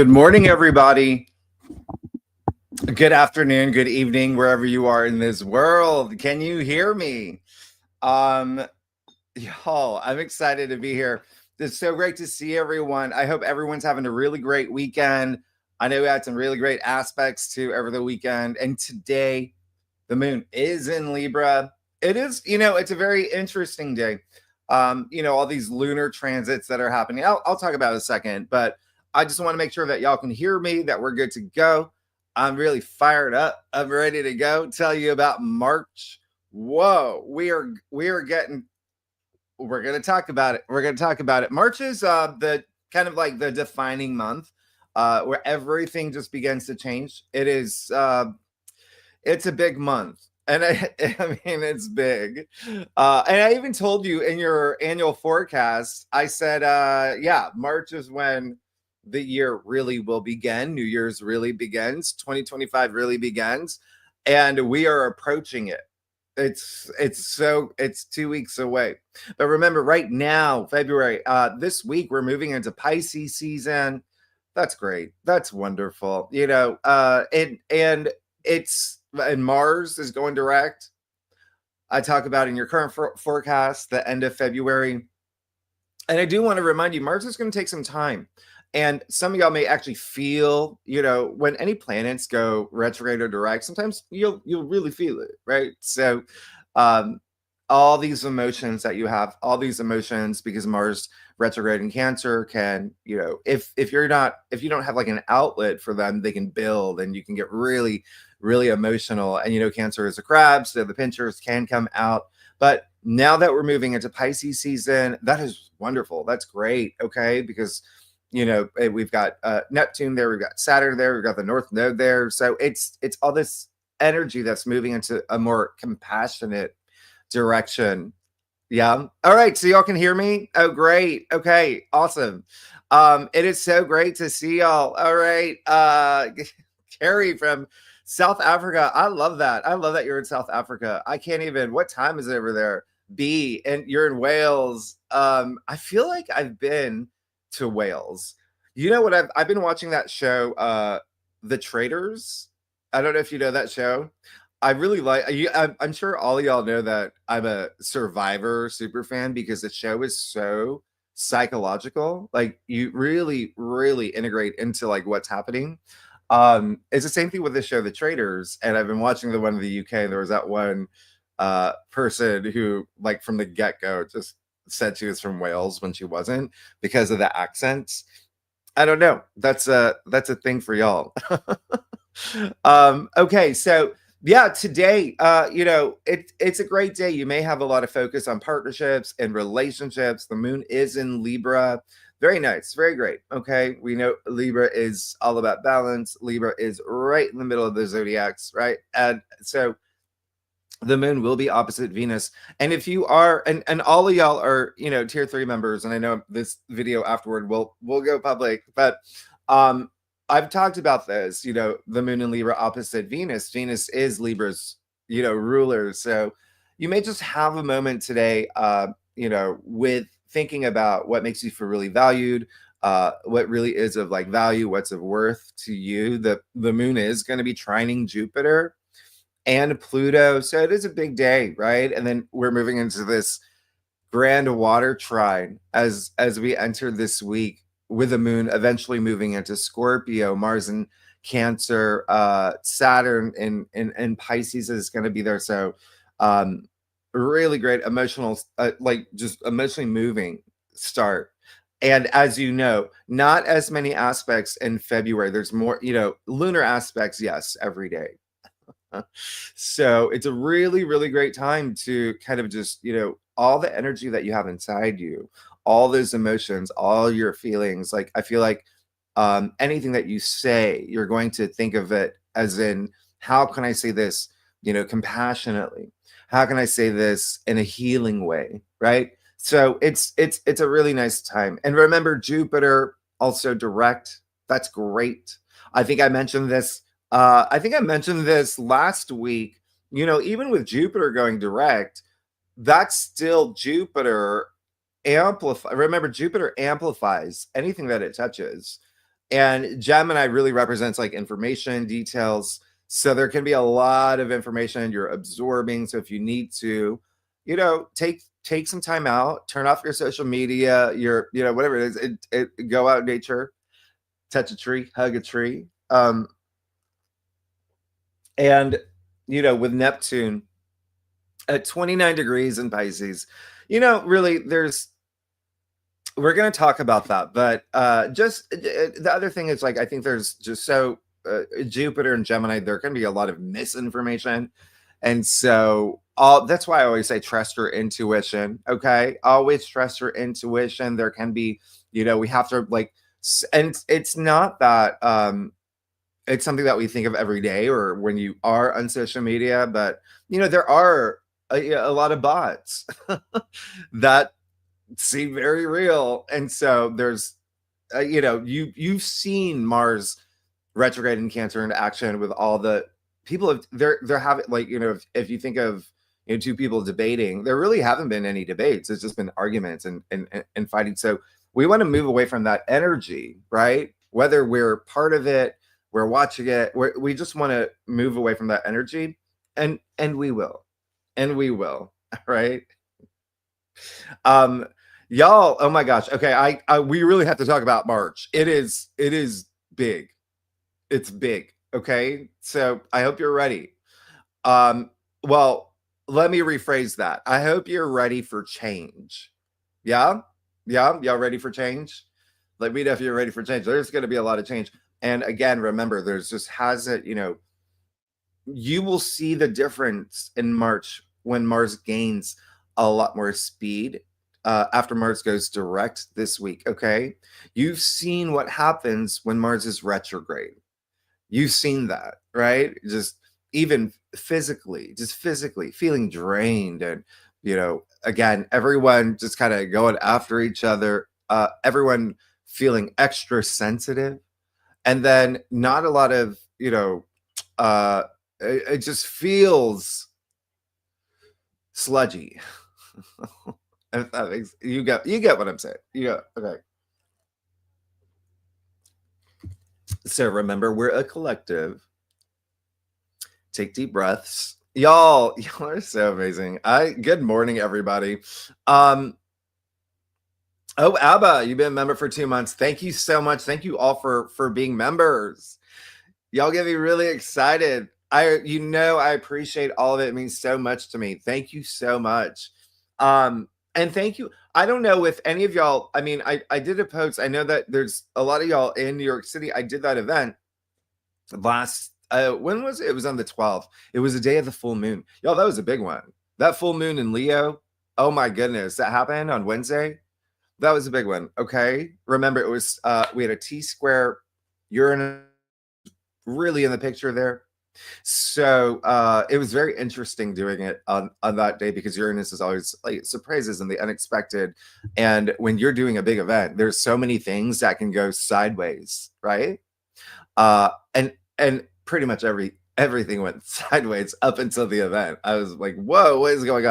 Good morning, everybody. Good afternoon, good evening, wherever you are in this world. Can you hear me? Um, y'all, I'm excited to be here. It's so great to see everyone. I hope everyone's having a really great weekend. I know we had some really great aspects to over the weekend. And today, the moon is in Libra. It is, it's a very interesting day. All these lunar transits that are happening. I'll talk about it in a second, but I just want to make sure that y'all can hear me, that we're good to go. I'm really fired up. I'm ready to go. Tell you about March. Whoa, we're going to talk about it. We're going to talk about it. March is the kind of like the defining month where everything just begins to change. It's a big month. And I mean, it's big. And I even told you in your annual forecast, I said, March is when the year really will begin. New Year's really begins. 2025 really begins. And we are approaching it. It's 2 weeks away. But remember, right now, February, this week, we're moving into Pisces season. That's great. That's wonderful. And Mars is going direct. I talk about in your current forecast, the end of February. And I do want to remind you, Mars is going to take some time. And some of y'all may actually feel, when any planets go retrograde or direct, sometimes you'll really feel it, right? So all these emotions that you have, all these emotions, because Mars retrograde in Cancer can, if you don't have like an outlet for them, they can build and you can get really, really emotional. And Cancer is a crab, so the pinchers can come out. But now that we're moving into Pisces season, that is wonderful. That's great. Okay, because we've got Neptune there, we've got Saturn there, we've got the North Node there. So it's all this energy that's moving into a more compassionate direction. Yeah. All right. So y'all can hear me? Oh, great. Okay. Awesome. It is so great to see y'all. All right. Carrie from South Africa. I love that. I love that you're in South Africa. I can't even, what time is it over there? B, and you're in Wales. I feel like I've been to Wales. You know what? I've been watching that show, The Traitors. I don't know if you know that show. I really like you. I'm sure all of y'all know that I'm a Survivor super fan because the show is so psychological. Like you really, really integrate into like what's happening. It's the same thing with the show The Traitors, and I've been watching the one in the UK. There was that one person who, like, from the get-go, just said she was from Wales when she wasn't because of the accents. I don't know. That's a thing for y'all. Okay, so yeah, today, it's a great day. You may have a lot of focus on partnerships and relationships. The moon is in Libra. Very nice, very great. Okay, we know Libra is all about balance. Libra is right in the middle of the zodiacs, right? And so the moon will be opposite Venus. And if you are, and all of y'all are, tier 3 members, and I know this video afterward will go public, but I've talked about this, the moon in Libra opposite Venus. Venus is Libra's, ruler. So you may just have a moment today, with thinking about what makes you feel really valued, what really is of like value, what's of worth to you. The moon is going to be trining Jupiter and Pluto. So it is a big day, right? And then we're moving into this grand water trine as we enter this week, with the moon eventually moving into Scorpio, Mars in Cancer, Saturn in Pisces is going to be there. So really great emotional, like just emotionally moving start. And as you know, not as many aspects in February. There's more, lunar aspects, yes, every day. So it's a really, really great time to kind of just, all the energy that you have inside you, all those emotions, all your feelings. Like, I feel like anything that you say, you're going to think of it as in, how can I say this, compassionately? How can I say this in a healing way, right? So it's a really nice time. And remember, Jupiter also direct. That's great. I think I mentioned this last week. Even with Jupiter going direct, that's still Jupiter amplify. Remember, Jupiter amplifies anything that it touches. And Gemini really represents like information, details. So there can be a lot of information you're absorbing. So if you need to, take some time out, turn off your social media, whatever it is, go out in nature, touch a tree, hug a tree. And with Neptune at 29 degrees in Pisces, really we're going to talk about that, but just the other thing is, like, I think there's just Jupiter and Gemini, there can be a lot of misinformation, and so that's why I always say trust your intuition. Okay, always trust your intuition. There can be, we have to, like, and it's not that it's something that we think of every day or when you are on social media, but there are a lot of bots that seem very real. And so there's you've seen Mars retrograde in Cancer in action with all the people they're having, like, if you think of two people debating, there really haven't been any debates. It's just been arguments and fighting. So we want to move away from that energy, right? Whether we're part of it, we're watching it, we just want to move away from that energy, and we will, right? Y'all, oh my gosh. Okay, we really have to talk about March. It is big. It's big. Okay, so I hope you're ready. Well, let me rephrase that. I hope you're ready for change. Yeah, y'all ready for change? Let me know if you're ready for change. There's going to be a lot of change, and again, remember, there's just you will see the difference in March when Mars gains a lot more speed after Mars goes direct this week. Okay, you've seen what happens when Mars is retrograde. You've seen that, right? Just even physically feeling drained, and again, everyone just kind of going after each other, everyone feeling extra sensitive, and then not a lot of it just feels sludgy. If that makes, you get what I'm saying. Okay. So remember, we're a collective. Take deep breaths. Y'all are so amazing. Good morning, everybody. Oh, Abba, you've been a member for 2 months. Thank you so much. Thank you all for being members. Y'all get me really excited. I appreciate all of it. It means so much to me. Thank you so much. And thank you. I don't know if any of y'all, I mean, I did a post. I know that there's a lot of y'all in New York City. I did that event last, when was it? It was on the 12th. It was the day of the full moon. Y'all, that was a big one. That full moon in Leo. Oh my goodness. That happened on Wednesday. That was a big one. Okay. Remember, it was, we had a T-square Uranus really in the picture there. So it was very interesting doing it on that day, because Uranus is always like surprises and the unexpected. And when you're doing a big event, there's so many things that can go sideways, right? And pretty much everything went sideways up until the event. I was like, whoa, what is going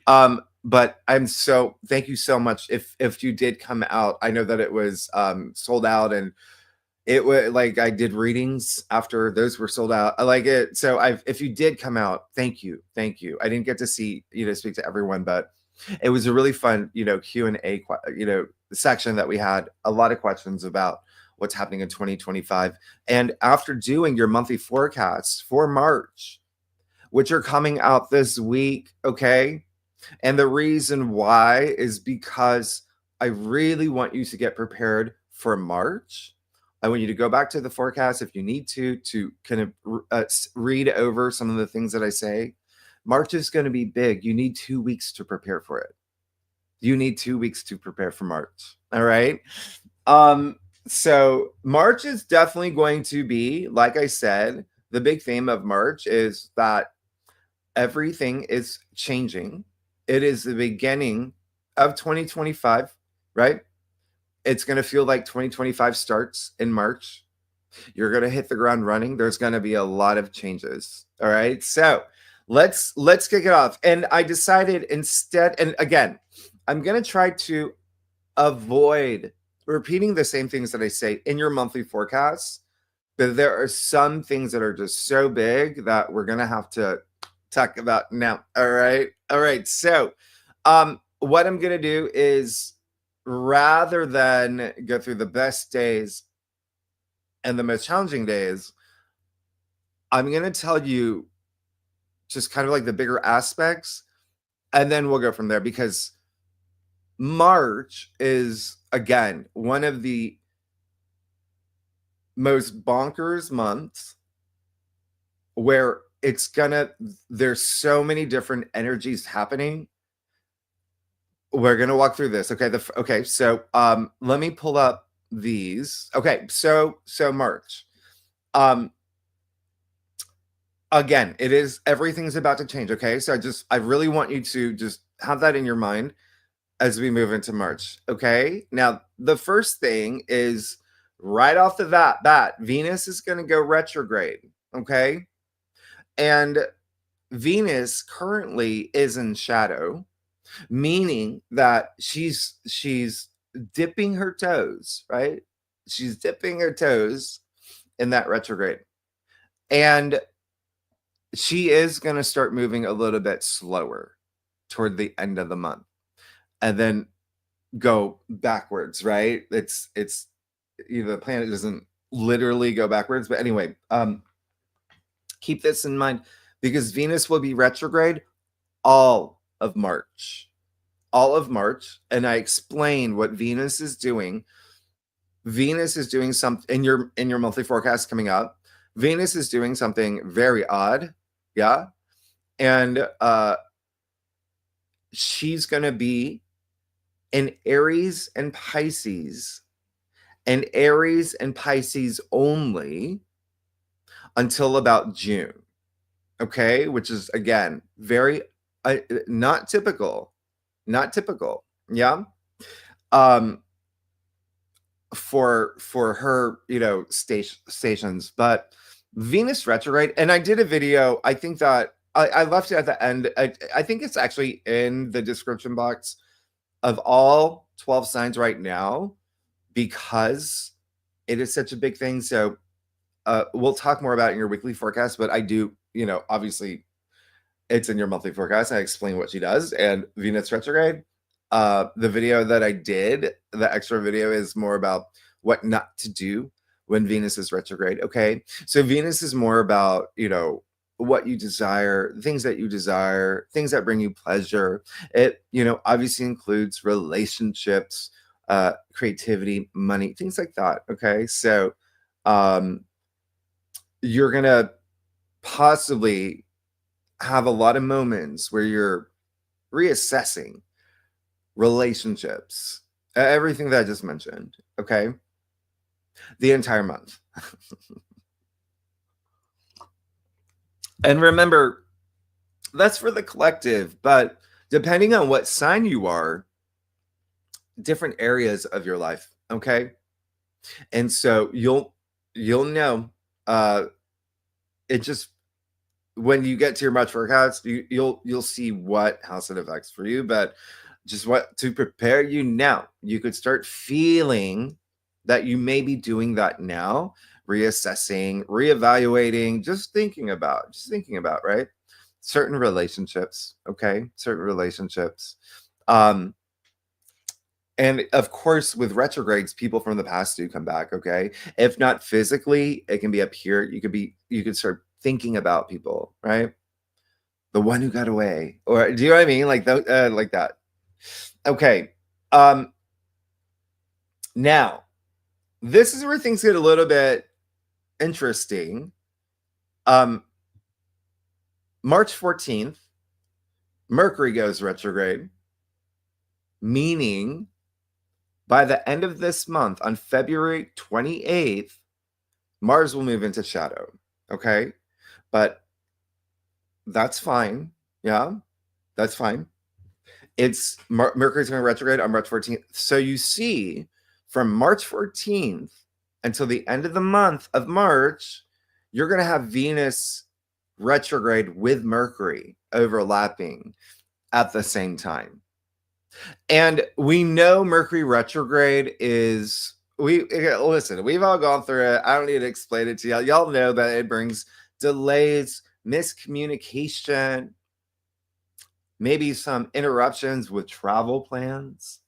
on? But thank you so much. If you did come out, I know that it was sold out, and it was like, I did readings after those were sold out. I like it. So if you did come out, thank you. I didn't get to speak to everyone, but it was a really fun, Q&A, section that we had a lot of questions about what's happening in 2025. And after doing your monthly forecasts for March, which are coming out this week, okay? And the reason why is because I really want you to get prepared for March. I want you to go back to the forecast if you need to kind of read over some of the things that I say. March is going to be big. You need 2 weeks to prepare for it. You need 2 weeks to prepare for March. All right. So March is definitely going to be, like I said, the big theme of March is that everything is changing. It is the beginning of 2025, right? It's going to feel like 2025 starts in March. You're going to hit the ground running. There's going to be a lot of changes. All right. So let's kick it off. And I decided instead, and again, I'm going to try to avoid repeating the same things that I say in your monthly forecasts, but there are some things that are just so big that we're gonna have to talk about now. All right. So, what I'm gonna do is, rather than go through the best days and the most challenging days, I'm gonna tell you just kind of like the bigger aspects, and then we'll go from there, because March is, again, one of the most bonkers months, where there's so many different energies happening. We're gonna walk through this. Okay, so let me pull up these. Okay, so March. Again, everything's about to change. Okay, so I really want you to just have that in your mind as we move into March. Okay, now the first thing is, right off the bat, Venus is going to go retrograde. Okay, and Venus currently is in shadow, meaning that she's dipping her toes, right? She's dipping her toes in that retrograde, and she is going to start moving a little bit slower toward the end of the month, and then go backwards, right? It's the planet doesn't literally go backwards, but anyway, keep this in mind, because Venus will be retrograde all of March, and I explain what Venus is doing. Venus is doing something in your monthly forecast coming up. Venus is doing something very odd, yeah, and she's going to be in Aries and Pisces, and Aries and Pisces only, until about June. Okay, which is, again, very not typical. Yeah. For her, stations, but Venus retrograde, and I did a video. I think that I left it at the end. I think it's actually in the description box of all 12 signs right now, because it is such a big thing. So we'll talk more about it in your weekly forecast, but I do, obviously it's in your monthly forecast. I explain what she does, and Venus retrograde. The video that I did, the extra video, is more about what not to do when Venus is retrograde. Okay, so Venus is more about, what you desire, things that you desire, things that bring you pleasure. It, obviously includes relationships, creativity, money, things like that. Okay, so you're gonna possibly have a lot of moments where you're reassessing relationships, everything that I just mentioned. Okay, the entire month. And remember, that's for the collective, but depending on what sign you are, different areas of your life. Okay, and so you'll know, it just, when you get to your March forecast, you'll see what house it affects for you. But just what to prepare you now, you could start feeling that you may be doing that now, reassessing, reevaluating, just thinking about, right? Certain relationships. Okay, certain relationships. And of course, with retrogrades, people from the past do come back. Okay, if not physically, it can be up here. You could start thinking about people, right? The one who got away, or do you know what I mean? Like that. Okay. Now, this is where things get a little bit interesting. March 14th, Mercury goes retrograde, meaning by the end of this month, on February 28th, Mars will move into shadow. Okay, but that's fine. Yeah, that's fine. It's Mercury's going retrograde on March 14th. So you see, from March 14th until the end of the month of March, you're going to have Venus retrograde with Mercury overlapping at the same time. And we know Mercury retrograde is listen, we've all gone through it. I don't need to explain it to y'all. Y'all know that it brings delays, miscommunication, maybe some interruptions with travel plans.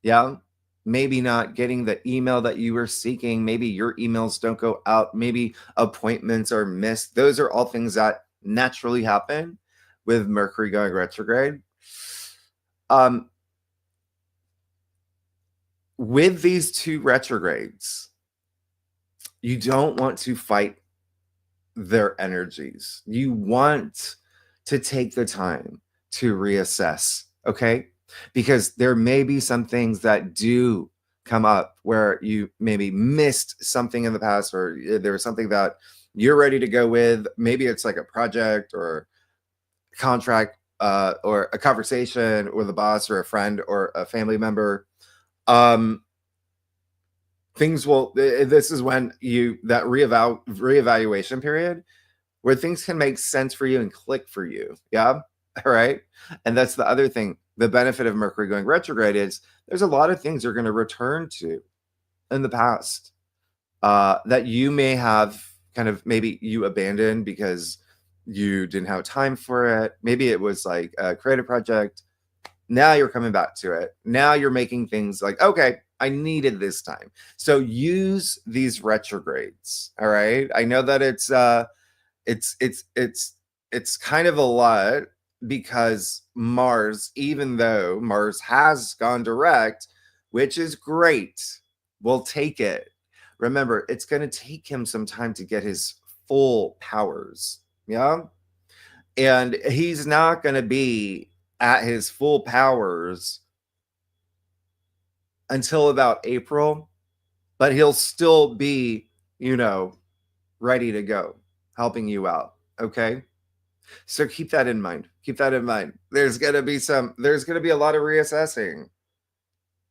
Yeah. Maybe not getting the email that you were seeking. Maybe your emails don't go out. Maybe appointments are missed. Those are all things that naturally happen with Mercury going retrograde. With these two retrogrades, you don't want to fight their energies. You want to take the time to reassess, okay? Because there may be some things that do come up where you maybe missed something in the past, or there was something that you're ready to go with. Maybe it's like a project or contract, or a conversation with a boss or a friend or a family member. Things will, this is when that reevaluation period where things can make sense for you and click for you. Yeah. All right. And that's the other thing. The benefit of Mercury going retrograde is there's a lot of things you're going to return to in the past, that you may have kind of, maybe you abandoned because you didn't have time for it. Maybe it was like a creative project. Now you're coming back to it. Now you're making things like, okay, I needed this time. So use these retrogrades. All right. I know that it's kind of a lot, because Mars, even though Mars has gone direct, which is great, we'll take it. Remember, it's going to take him some time to get his full powers. Yeah. And he's not going to be at his full powers until about April, but he'll still be, ready to go, helping you out. Okay. So keep that in mind. Keep that in mind. There's going to be a lot of reassessing, a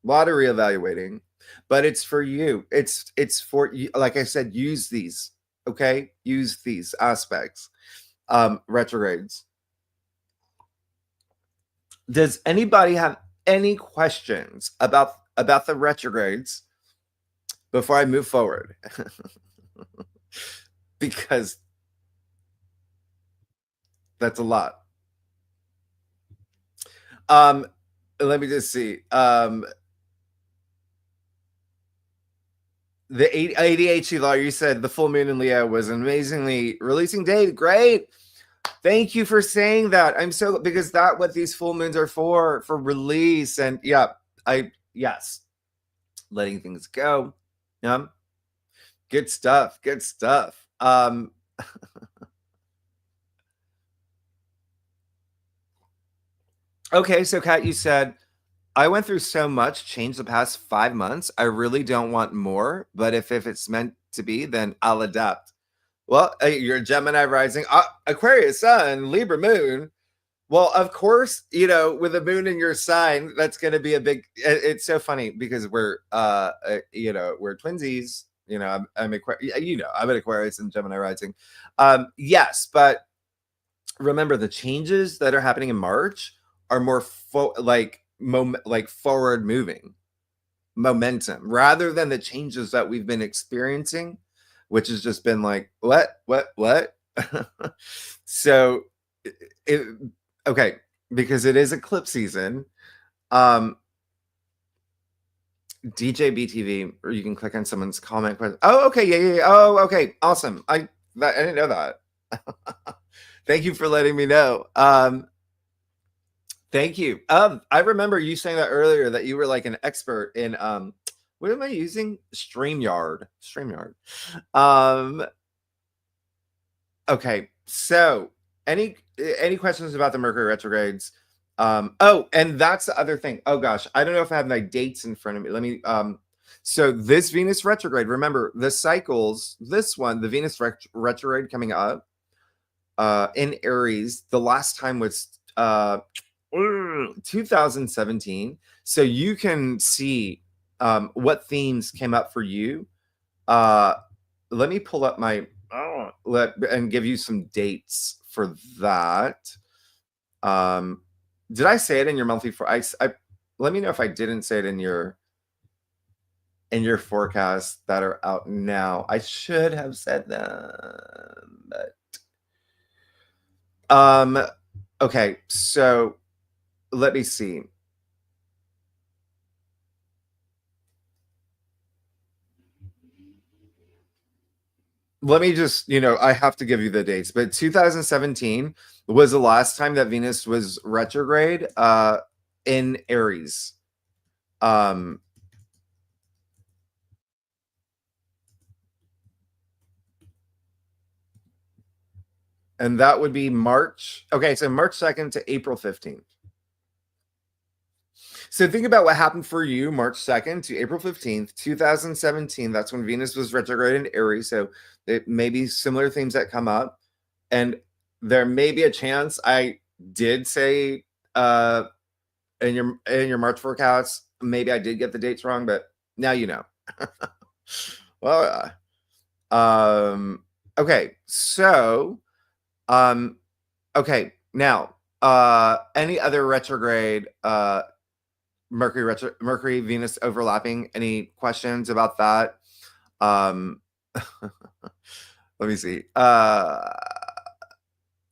lot of reevaluating, but it's for you. It's for you. Like I said, use these. Okay. Use these aspects. Retrogrades. Does anybody have any questions about the retrogrades before I move forward? Because that's a lot. Let me just see. The ADHD law, you said the full moon in Leo was an amazingly releasing day. Great. Thank you for saying that. I'm so, because that's what these full moons are for release. And yeah, yes, letting things go. Yeah. Good stuff. Good stuff. Okay, so Kat, you said, I went through so much change the past 5 months. I really don't want more, but if it's meant to be, then I'll adapt. Well, you're Gemini rising, Aquarius sun, Libra moon. Well, of course, with a moon in your sign, that's going to be a big. It's so funny because we're twinsies. I'm I'm an Aquarius and Gemini rising. Yes, but remember the changes that are happening in March are more forward moving momentum rather than the changes that we've been experiencing, which has just been like what. So okay, because it is eclipse season. DJ BTV, or you can click on someone's comment. Oh, okay, yeah. Oh, okay, awesome. I didn't know that. Thank you for letting me know. Thank you. I remember you saying that earlier, that you were like an expert in what am I using? StreamYard. Okay. So any questions about the Mercury retrogrades? And that's the other thing. Oh gosh, I don't know if I have my dates in front of me. Let me so this Venus retrograde, remember the cycles, this one, the Venus retrograde coming up in Aries, the last time was 2017. So you can see what themes came up for you. Let me pull up my and give you some dates for that. Did I say it in your monthly for I let me know if I didn't say it in your forecasts that are out now. I should have said that. But okay, so let me see. Let me just, I have to give you the dates, but 2017 was the last time that Venus was retrograde in Aries. Um and that would be March. Okay, so March 2nd to April 15th. So think about what happened for you March 2nd to April 15th, 2017. That's when Venus was retrograde in Aries. So it may be similar themes that come up. And there may be a chance I did say in your March forecast, maybe I did get the dates wrong, but now you know. Well, okay. So okay, now any other retrograde Mercury Venus overlapping? Any questions about that? Let me see.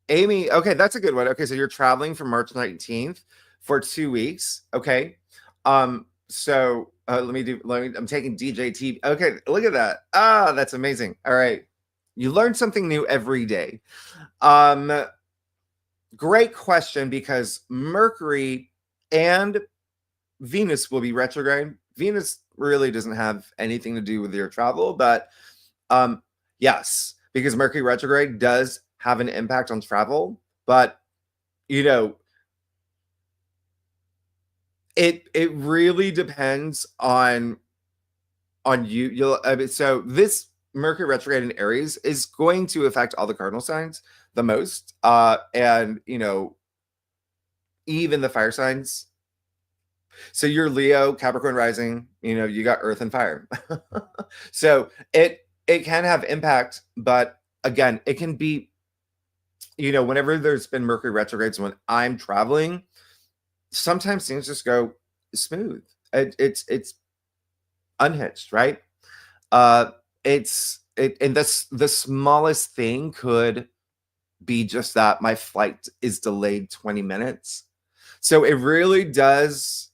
Amy, okay, that's a good one. Okay, so you're traveling from March 19th for 2 weeks. Okay. So I'm taking DJT. Okay, look at that. Ah, that's amazing. All right. You learn something new every day. Great question, because Mercury and Venus will be retrograde. Venus really doesn't have anything to do with your travel, but yes, because Mercury retrograde does have an impact on travel, but it really depends on you. So this Mercury retrograde in Aries is going to affect all the cardinal signs the most, and even the fire signs. So you're Leo, Capricorn rising, you got earth and fire. So it can have impact, but again, it can be, whenever there's been Mercury retrogrades when I'm traveling, sometimes things just go smooth. It's unhitched, right? And the smallest thing could be just that my flight is delayed 20 minutes. So it really does.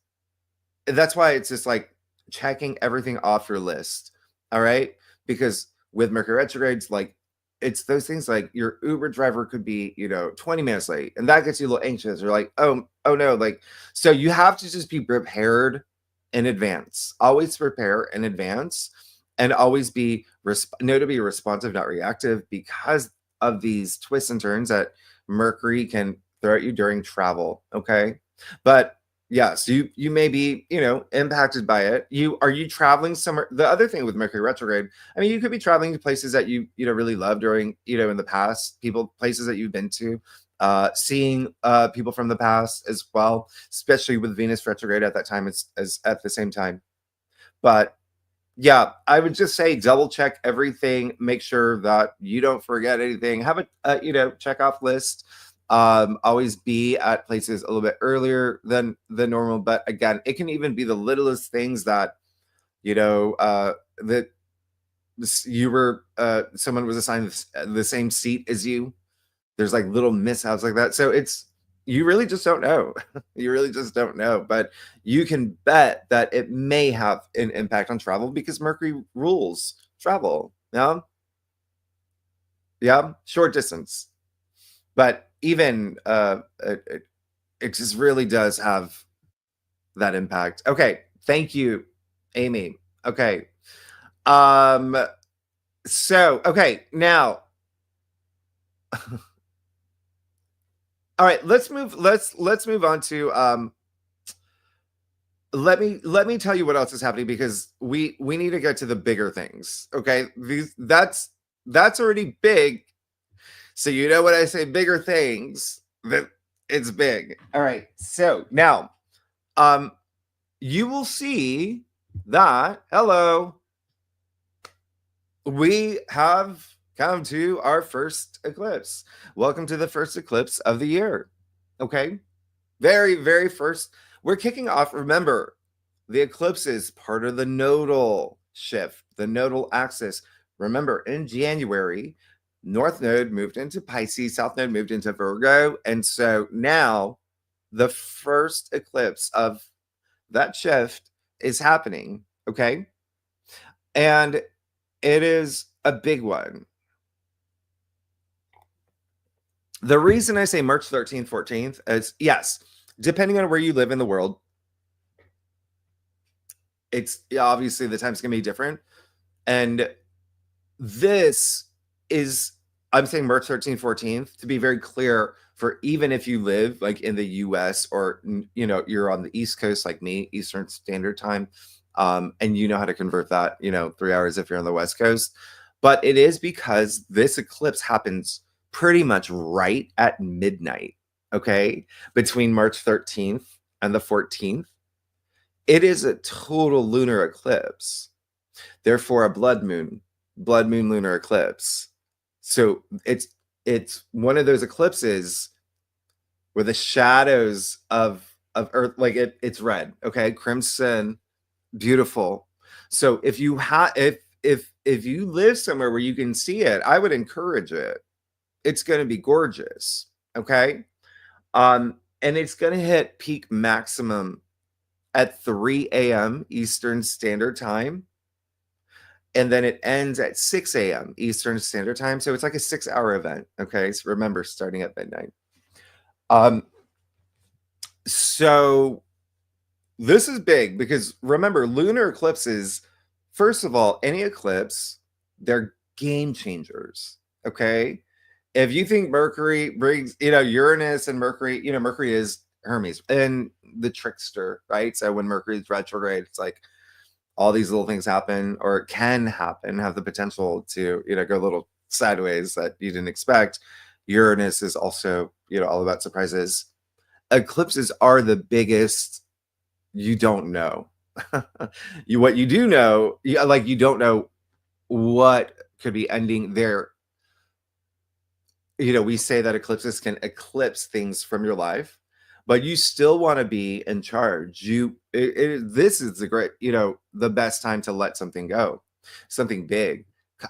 That's why it's just like checking everything off your list. All right. Because with Mercury retrogrades, like, it's those things like your Uber driver could be, 20 minutes late, and that gets you a little anxious. You're like, oh no. Like, so you have to just be prepared in advance. Always prepare in advance, and always be know to be responsive, not reactive, because of these twists and turns that Mercury can throw at you during travel. Okay. But yes, you may be, impacted by it. Are you traveling somewhere? The other thing with Mercury retrograde, I mean, you could be traveling to places that you really love during, in the past, places that you've been to, seeing people from the past as well, especially with Venus retrograde at that time, as at the same time. But yeah, I would just say double check everything, make sure that you don't forget anything, have a check off list. Always be at places a little bit earlier than the normal, but again, it can even be the littlest things that that you were someone was assigned the same seat as you. There's like little mishaps like that, so you really just don't know. You really just don't know, but you can bet that it may have an impact on travel, because Mercury rules travel. Yeah, short distance, but even it just really does have that impact. Okay, thank you, Amy. Okay, so okay, now all right, let's move on to let me tell you what else is happening, because we need to get to the bigger things. Okay, that's already big. So when I say bigger things, that it's big. All right. So now, you will see that we have come to our first eclipse. Welcome to the first eclipse of the year. Okay. very first. We're kicking off. Remember, the eclipse is part of the nodal shift, the nodal axis. Remember, in January, North Node moved into Pisces, South Node moved into Virgo. And so now the first eclipse of that shift is happening. Okay. And it is a big one. The reason I say March 13th, 14th is yes, depending on where you live in the world, it's obviously the time's going to be different. And this is, I'm saying March 13th, 14th to be very clear for even if you live like in the US or, you know, you're on the East Coast like me, Eastern Standard Time, and you know how to convert that, you know, 3 hours if you're on the West Coast. But it is because this eclipse happens pretty much right at midnight, okay, between March 13th and the 14th. It is a total lunar eclipse, therefore a blood moon lunar eclipse. So it's one of those eclipses where the shadows of Earth, like it's red, okay, crimson, beautiful. So if you have if you live somewhere where you can see it, I would encourage it. It's going to be gorgeous, okay. And it's going to hit peak maximum at 3 a.m. Eastern Standard Time. And then it ends at 6 a.m. Eastern Standard Time. So it's like a 6-hour event. Okay. So remember, starting at midnight. So this is big because remember, lunar eclipses, first of all, any eclipse, they're game changers. Okay. If you think Mercury brings, you know, Uranus and Mercury, you know, Mercury is Hermes and the trickster, right? So when Mercury is retrograde, it's like all these little things happen or can happen, have the potential to, you know, go a little sideways that you didn't expect. Uranus is also, you know, all about surprises. Eclipses are the biggest. You don't know. What you do know, like you don't know what could be ending there. You know, we say that eclipses can eclipse things from your life, but you still want to be in charge. This is the great, you know, the best time to let something go, something big,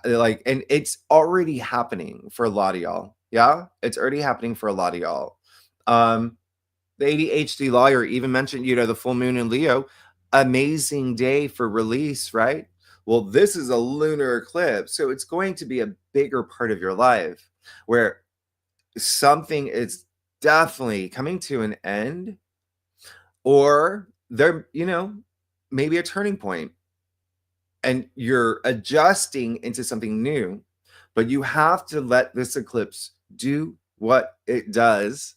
like, and it's already happening for a lot of y'all. Yeah, it's already happening for a lot of y'all. The ADHD lawyer even mentioned, you know, the full moon in Leo, amazing day for release, right? Well, this is a lunar eclipse, so it's going to be a bigger part of your life where something is definitely coming to an end, or there, you know, maybe a turning point and you're adjusting into something new, but you have to let this eclipse do what it does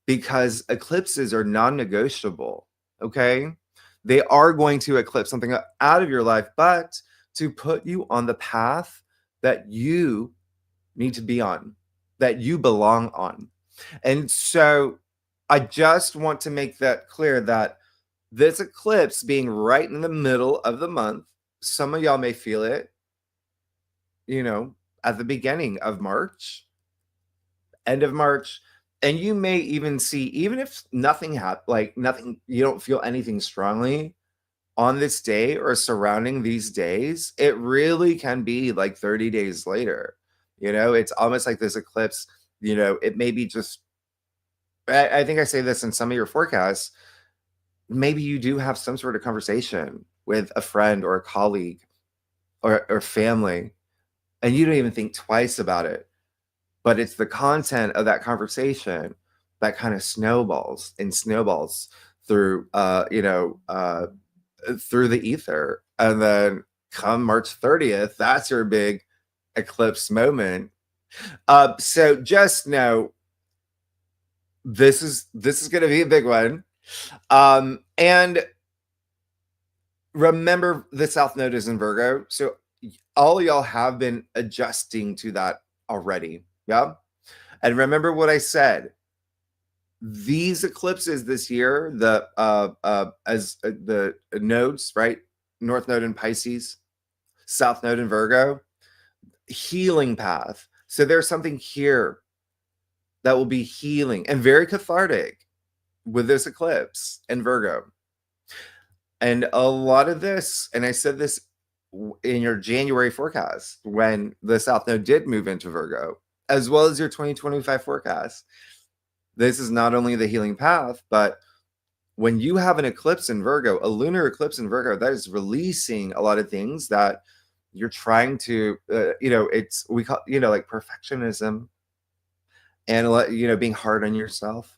because eclipses are non-negotiable. Okay, they are going to eclipse something out of your life, but to put you on the path that you need to be on, that you belong on. And so I just want to make that clear that this eclipse being right in the middle of the month, some of y'all may feel it, you know, at the beginning of March, end of March, and you may even see, even if nothing happened, like nothing, you don't feel anything strongly on this day or surrounding these days, it really can be like 30 days later. You know, it's almost like this eclipse, you know, it may be just, I think I say this in some of your forecasts. Maybe you do have some sort of conversation with a friend or a colleague or family, and you don't even think twice about it. But it's the content of that conversation that kind of snowballs and snowballs through, through the ether. And then come March 30th, that's your big eclipse moment. So just know this is going to be a big one. And remember the South Node is in Virgo. So all y'all have been adjusting to that already. Yeah. And remember what I said. These eclipses this year, the nodes, right? North Node in Pisces, South Node in Virgo, healing path. So there's something here that will be healing and very cathartic, with this eclipse in Virgo. And a lot of this, and I said this in your January forecast when the South Node did move into Virgo, as well as your 2025 forecast. This is not only the healing path, but when you have an eclipse in Virgo, a lunar eclipse in Virgo, that is releasing a lot of things that you're trying to, it's, we call, like perfectionism and, being hard on yourself.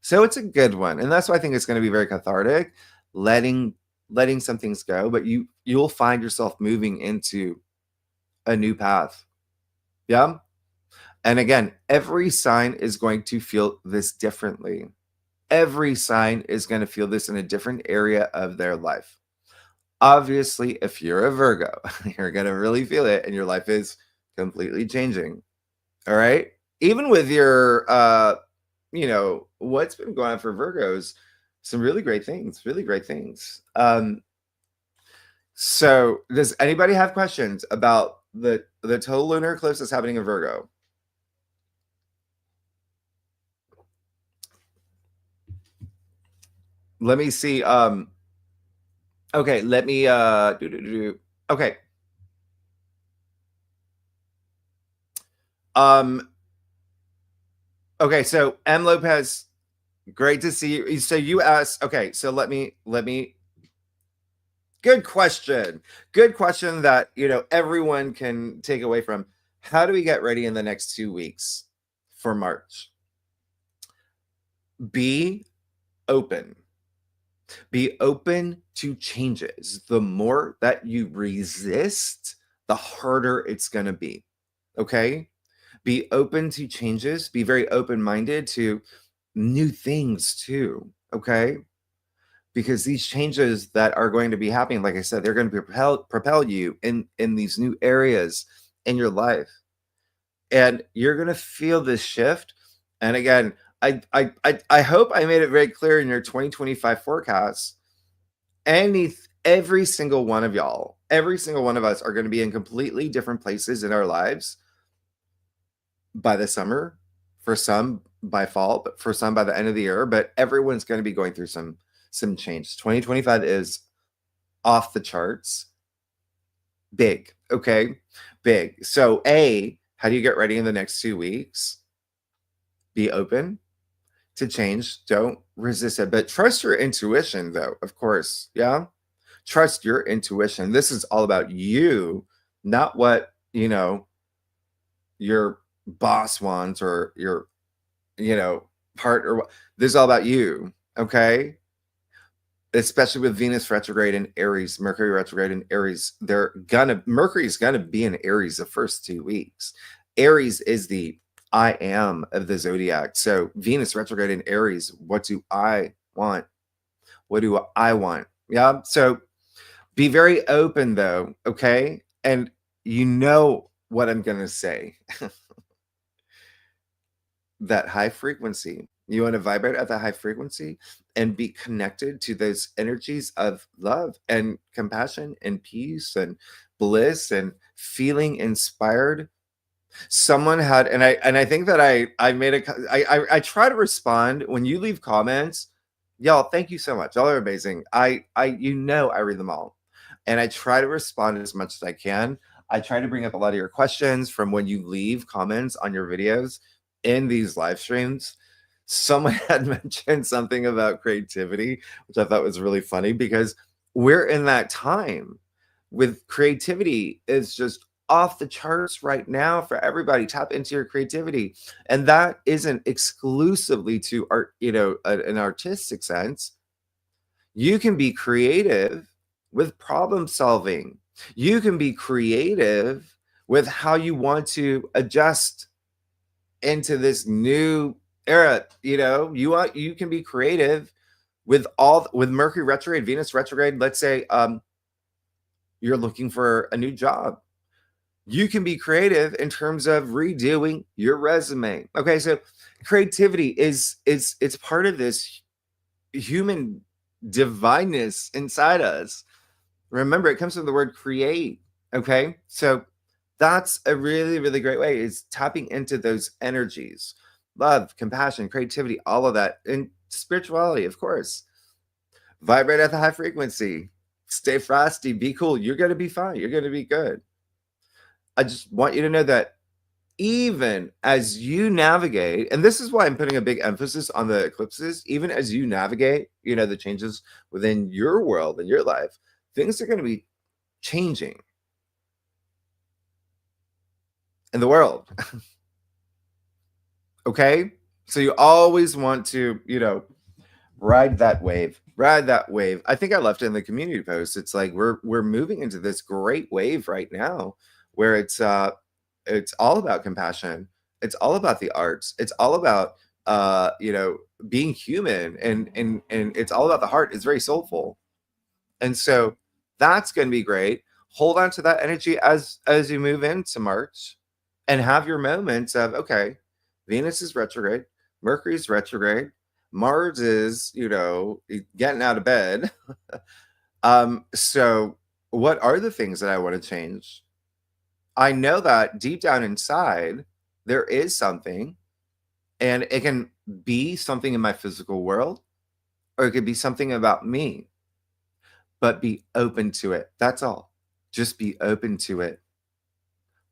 So it's a good one. And that's why I think it's going to be very cathartic, letting some things go, but you'll find yourself moving into a new path. Yeah. And again, every sign is going to feel this differently. Every sign is going to feel this in a different area of their life. Obviously, if you're a Virgo, you're going to really feel it and your life is completely changing. All right. Even with your, what's been going on for Virgos, some really great things, really great things. So does anybody have questions about the total lunar eclipse that's happening in Virgo? Let me see. Okay, let me okay. Okay, so M. Lopez, great to see you. So you asked, okay, so let me good question. Good question that everyone can take away from. How do we get ready in the next 2 weeks for March? Be open. Be open to changes. The more that you resist, the harder it's going to be. Okay? Be open to changes. Be very open-minded to new things too. Okay? Because these changes that are going to be happening, like I said, they're going to propel you in these new areas in your life. And you're going to feel this shift. And again, I hope I made it very clear in your 2025 forecast. Every single one of y'all, every single one of us are going to be in completely different places in our lives by the summer, for some by fall, but for some by the end of the year. But everyone's going to be going through some change. 2025 is off the charts. Big. Okay. Big. So how do you get ready in the next 2 weeks? Be open to change. Don't resist it, but trust your intuition though, of course. Yeah. Trust your intuition. This is all about you, not what, your boss wants or your, partner. This is all about you. Okay. Especially with Venus retrograde in Aries, Mercury retrograde in Aries, Mercury's gonna be in Aries the first 2 weeks. Aries is the I am of the zodiac. So Venus retrograde in Aries, what do I want? What do I want? Yeah. So be very open though, okay? And you know what I'm gonna say. That high frequency. You want to vibrate at that high frequency and be connected to those energies of love and compassion and peace and bliss and feeling inspired. Someone had, and I think that I made I try to respond when you leave comments. Y'all, thank you so much. Y'all are amazing. I read them all. And I try to respond as much as I can. I try to bring up a lot of your questions from when you leave comments on your videos in these live streams. Someone had mentioned something about creativity, which I thought was really funny because we're in that time with creativity is just off the charts right now for everybody. Tap into your creativity. And that isn't exclusively to art, an artistic sense. You can be creative with problem solving. You can be creative with how you want to adjust into this new era. You can be creative with Mercury retrograde, Venus retrograde. Let's say you're looking for a new job. You can be creative in terms of redoing your resume. Okay, so creativity is it's part of this human divineness inside us. Remember, it comes from the word create. Okay, so that's a really, really great way, is tapping into those energies, love, compassion, creativity, all of that. And Spirituality, of course. Vibrate at the high frequency. Stay frosty. Be cool. You're going to be fine. You're going to be good. I just want you to know that even as you navigate, and this is why I'm putting a big emphasis on the eclipses, even as you navigate, the changes within your world and your life, things are going to be changing in the world. Okay? So you always want to, ride that wave. Ride that wave. I think I left it in the community post. It's like we're moving into this great wave right now where it's all about compassion. It's all about the arts. It's all about being human, and it's all about the heart. It's very soulful. And so that's going to be great. Hold on to that energy as you move into March, and have your moments of, okay, Venus is retrograde, Mercury's retrograde, Mars is, getting out of bed. So what are the things that I want to change? I know that deep down inside, there is something, and it can be something in my physical world, or it could be something about me, but be open to it. That's all. Just be open to it.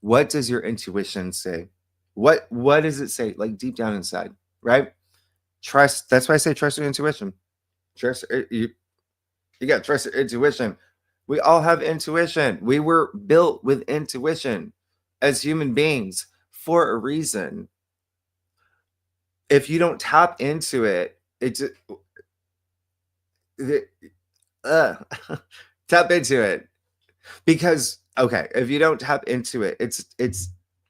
What does your intuition say? What does it say, like deep down inside, right? Trust. That's why I say trust your intuition. Trust you got to trust your intuition. We all have intuition. We were built with intuition as human beings for a reason. If you don't tap into it, tap into it. Because, okay, if you don't tap into it, it's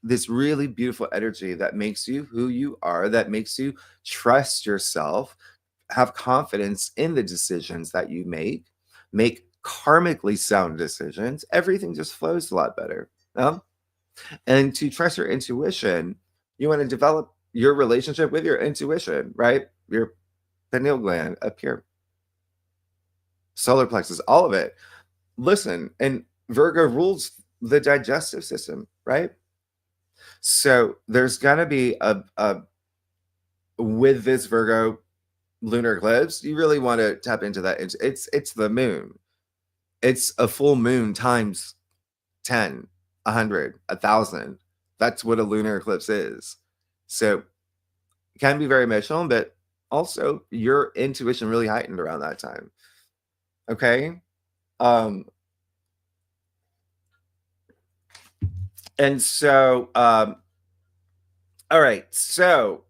this really beautiful energy that makes you who you are, that makes you trust yourself, have confidence in the decisions that you make karmically sound decisions. Everything just flows a lot better. And to trust your intuition, you want to develop your relationship with your intuition, right? Your pineal gland up here, solar plexus, all of it. Listen, and Virgo rules the digestive system, right? So there's gonna be a with this Virgo lunar eclipse, you really want to tap into that. It's the moon. It's a full moon times 10, 100, 1,000. That's what a lunar eclipse is. So it can be very emotional, but also your intuition really heightened around that time. Okay. And so all right. So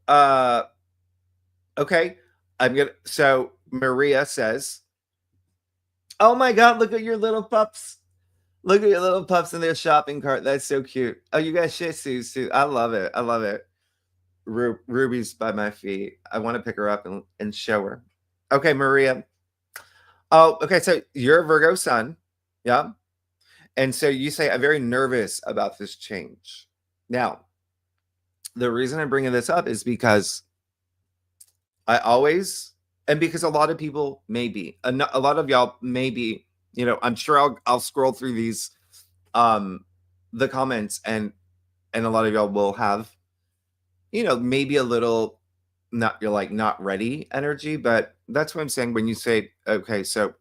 okay. So Maria says, oh my God, look at your little pups. Look at your little pups in their shopping cart. That's so cute. Oh, you got Shih Tzus too. I love it. I love it. Ruby's by my feet. I want to pick her up and show her. Okay, Maria. Oh, okay. So you're a Virgo sun. Yeah. And so you say, I'm very nervous about this change. Now, the reason I'm bringing this up is because I always, and because a lot of people maybe, a lot of y'all maybe, I'm sure I'll scroll through these, the comments, and a lot of y'all will have, maybe a little, you're like not ready energy, but that's what I'm saying when you say, okay, so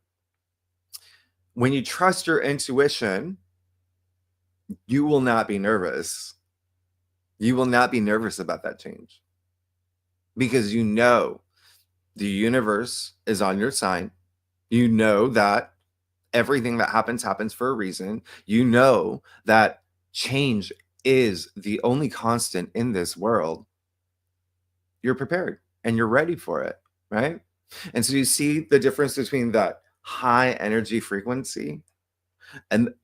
when you trust your intuition, you will not be nervous. You will not be nervous about that change, because the universe is on your side. You know that everything that happens for a reason. You know that change is the only constant in this world. You're prepared and you're ready for it, right? And so you see the difference between that high energy frequency and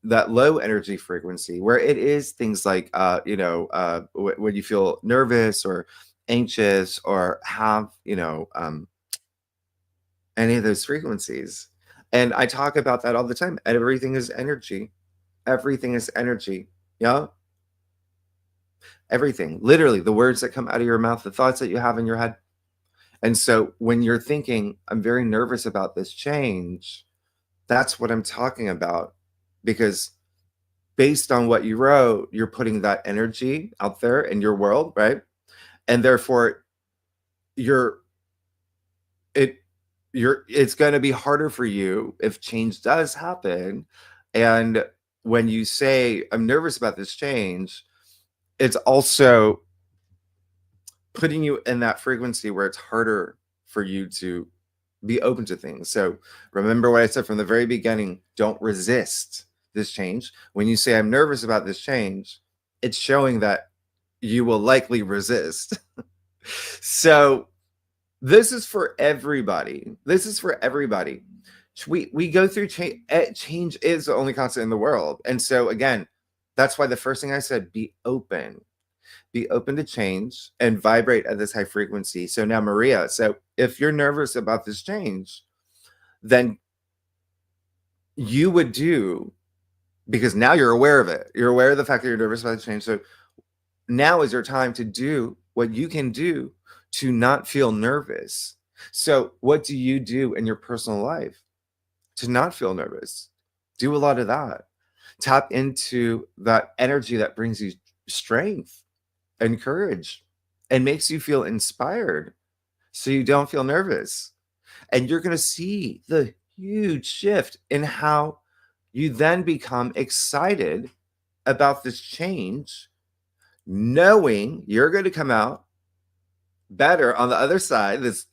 that low energy frequency, where it is things like when you feel nervous or anxious or have any of those frequencies. And I talk about that all the time. Everything is energy. Everything is energy. Yeah. Everything. Literally, the words that come out of your mouth, the thoughts that you have in your head. And so when you're thinking, I'm very nervous about this change, that's what I'm talking about. Because based on what you wrote, you're putting that energy out there in your world, right? And therefore, you're it's going to be harder for you if change does happen. And when you say, I'm nervous about this change, it's also putting you in that frequency where it's harder for you to be open to things. So remember what I said from the very beginning, don't resist this change. When you say, I'm nervous about this change, it's showing that you will likely resist. So this is for everybody. This is for everybody. We go through change. Change is the only constant in the world. And so again, that's why the first thing I said, be open to change and vibrate at this high frequency. So now, Maria, so if you're nervous about this change, then you would do, because now you're aware of it. You're aware of the fact that you're nervous about the change. So now is your time to do what you can do to not feel nervous. So what do you do in your personal life to not feel nervous? Do a lot of that. Tap into that energy that brings you strength and courage and makes you feel inspired so you don't feel nervous. And you're going to see the huge shift in how you then become excited about this change, knowing you're going to come out better on the other side, this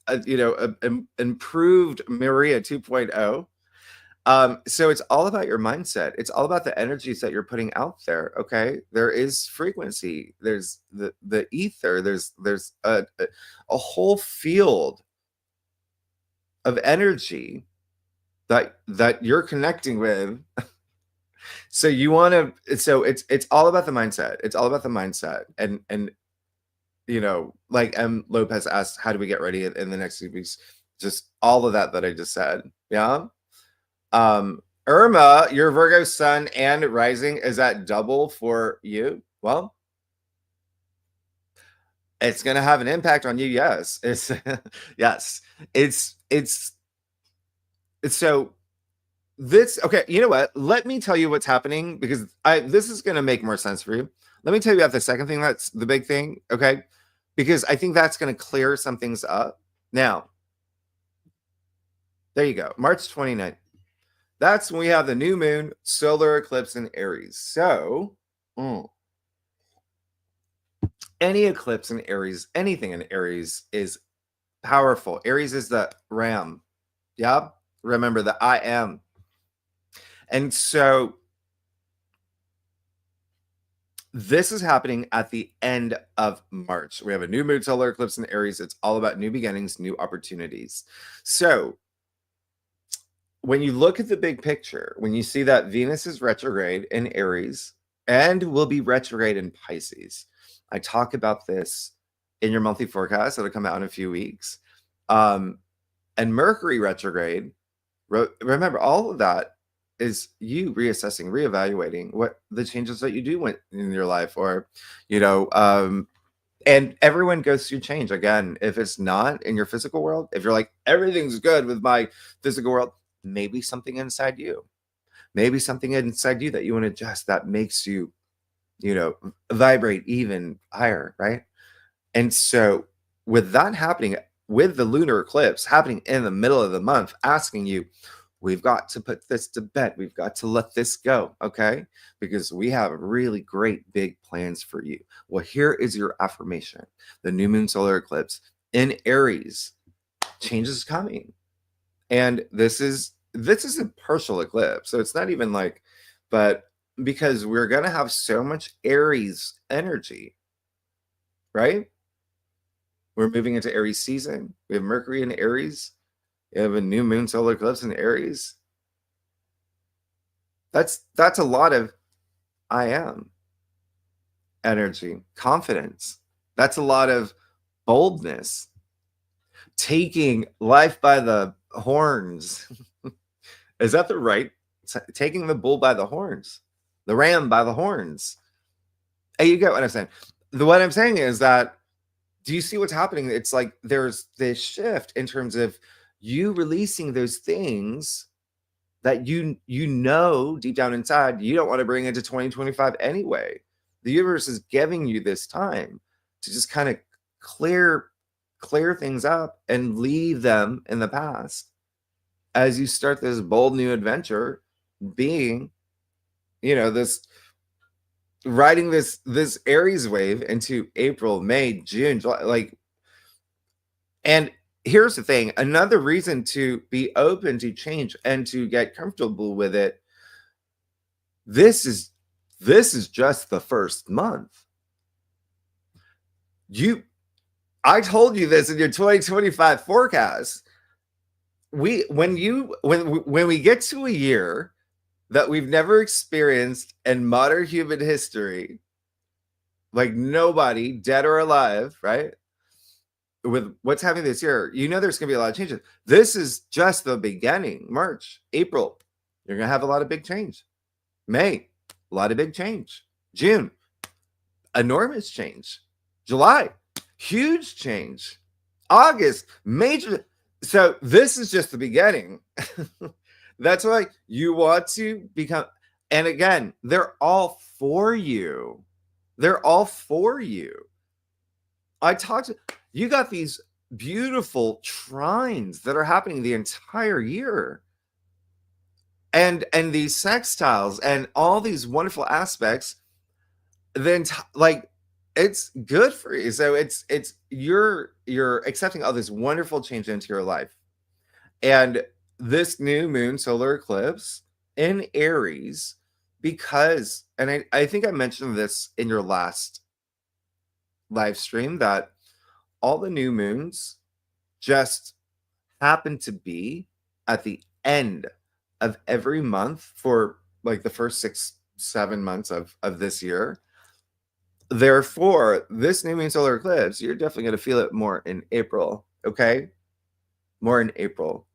improved Maria 2.0. So it's all about your mindset. It's all about the energies that you're putting out there. Okay, there is frequency, there's the ether, there's a whole field of energy that you're connecting with. So you want to, so it's all about the mindset. It's all about the mindset. And like M. Lopez asked, how do we get ready in the next few weeks? Just all of that I just said. Yeah. Irma, your Virgo sun and rising, is that double for you? Well, it's going to have an impact on you. Yes. It's yes. It's so this, okay, you know what? Let me tell you what's happening, because this is going to make more sense for you. Let me tell you about the second thing. That's the big thing. Okay. Because I think that's going to clear some things up. Now, there you go. March 29th. That's when we have the new moon solar eclipse in Aries. So, any eclipse in Aries, anything in Aries is powerful. Aries is the ram. Yeah. Remember the I am. And so this is happening at the end of March. We have a new moon solar eclipse in Aries. It's all about new beginnings, new opportunities. So when you look at the big picture, when you see that Venus is retrograde in Aries and will be retrograde in Pisces, I talk about this in your monthly forecast that'll come out in a few weeks. And Mercury retrograde, remember, all of that is you reassessing, reevaluating what the changes that you do want in your life, or, and everyone goes through change. Again, if it's not in your physical world, if you're like, everything's good with my physical world, maybe something inside you that you want to adjust, that makes you, vibrate even higher, right? And so with that happening, with the lunar eclipse happening in the middle of the month, asking you, we've got to put this to bed. We've got to let this go, okay? Because we have really great big plans for you. Well, here is your affirmation. The new moon solar eclipse in Aries, change is coming. And this is a partial eclipse. So it's not even like, but because we're going to have so much Aries energy, right? We're moving into Aries season. We have Mercury in Aries. We have a new moon solar eclipse in Aries. That's a lot of I am energy, confidence. That's a lot of boldness, taking life by the horns. Is that the right? Taking the bull by the horns, the ram by the horns. Hey, you get what I'm saying? What I'm saying is that, do you see what's happening? It's like there's this shift in terms of you releasing those things that you deep down inside you don't want to bring into 2025 anyway. The universe is giving you this time to just kind of clear clear things up and leave them in the past as you start this bold new adventure, being, this riding this Aries wave into April, May, June, July, like. And here's the thing, another reason to be open to change and to get comfortable with it. This is just the first month. I told you this in your 2025 forecast. When we get to a year that we've never experienced in modern human history, like nobody, dead or alive, right? With what's happening this year, there's going to be a lot of changes. This is just the beginning. March, April, you're going to have a lot of big change. May, a lot of big change. June, enormous change. July, huge change. August, major. So this is just the beginning. That's why you want to become, and again, they're all for you. They're all for you. You got these beautiful trines that are happening the entire year. And these sextiles and all these wonderful aspects, then like, it's good for you. So it's you're accepting all this wonderful change into your life. And this new moon solar eclipse in Aries, because, and I think I mentioned this in your last live stream, that all the new moons just happen to be at the end of every month for like the first 6-7 months of this year. Therefore, this new moon solar eclipse, you're definitely going to feel it more in April. Okay, more in April.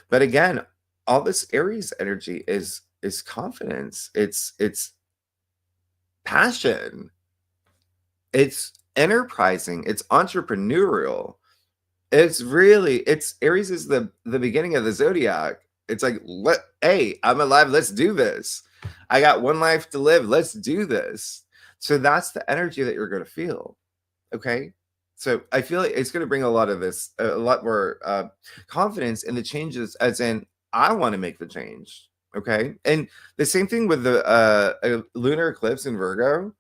But again, all this Aries energy is confidence. It's passion. It's enterprising. It's entrepreneurial. It's Aries is the beginning of the zodiac. It's like, hey, I'm alive. Let's do this. I got one life to live. Let's do this. So that's the energy that you're going to feel. Okay. So I feel like it's going to bring a lot more confidence in the changes, as in, I want to make the change. Okay. And the same thing with the lunar eclipse in Virgo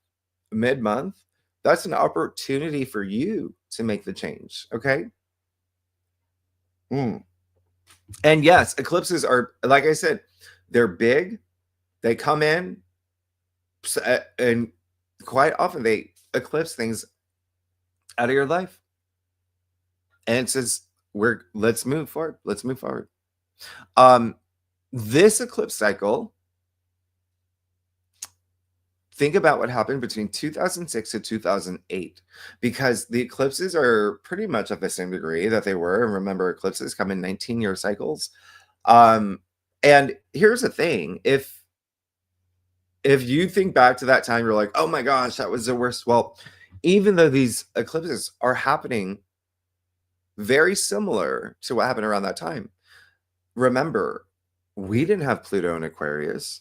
mid-month. That's an opportunity for you to make the change. Okay. And yes, eclipses are, like I said, they're big. They come in, and quite often they eclipse things out of your life. And it says, let's move forward. Let's move forward. This eclipse cycle, think about what happened between 2006 to 2008, because the eclipses are pretty much at the same degree that they were. And remember, eclipses come in 19-year cycles. And here's the thing. If you think back to that time, you're like, oh my gosh, that was the worst. Well, even though these eclipses are happening very similar to what happened around that time, remember, we didn't have Pluto in Aquarius.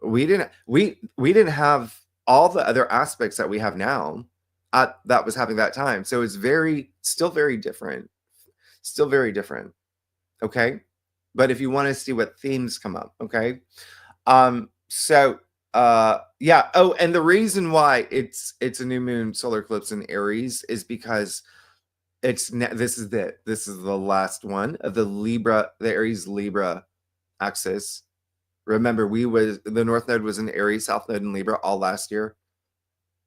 We didn't have all the other aspects that we have now that was happening that time. So it's still very different. Okay. But if you want to see what themes come up, okay. Yeah. Oh, and the reason why it's a new moon solar eclipse in Aries is because this is the last one of the Aries Libra axis. Remember, the North Node was in Aries, South Node in Libra all last year.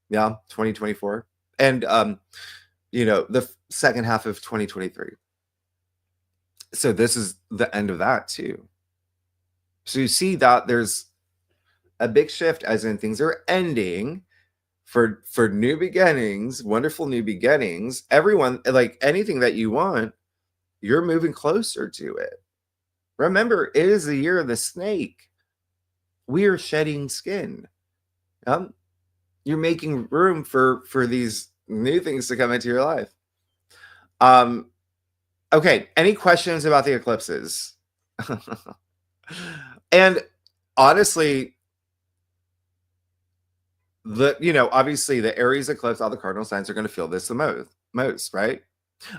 Yeah, 2024. And the second half of 2023. So this is the end of that too. So you see that there's a big shift, as in things are ending for new beginnings, wonderful new beginnings. Everyone, like anything that you want, you're moving closer to it. Remember, it is the year of the snake. We are shedding skin. You're making room for these new things to come into your life. Okay, any questions about the eclipses? And honestly, obviously the Aries eclipse, all the cardinal signs are going to feel this the most, right?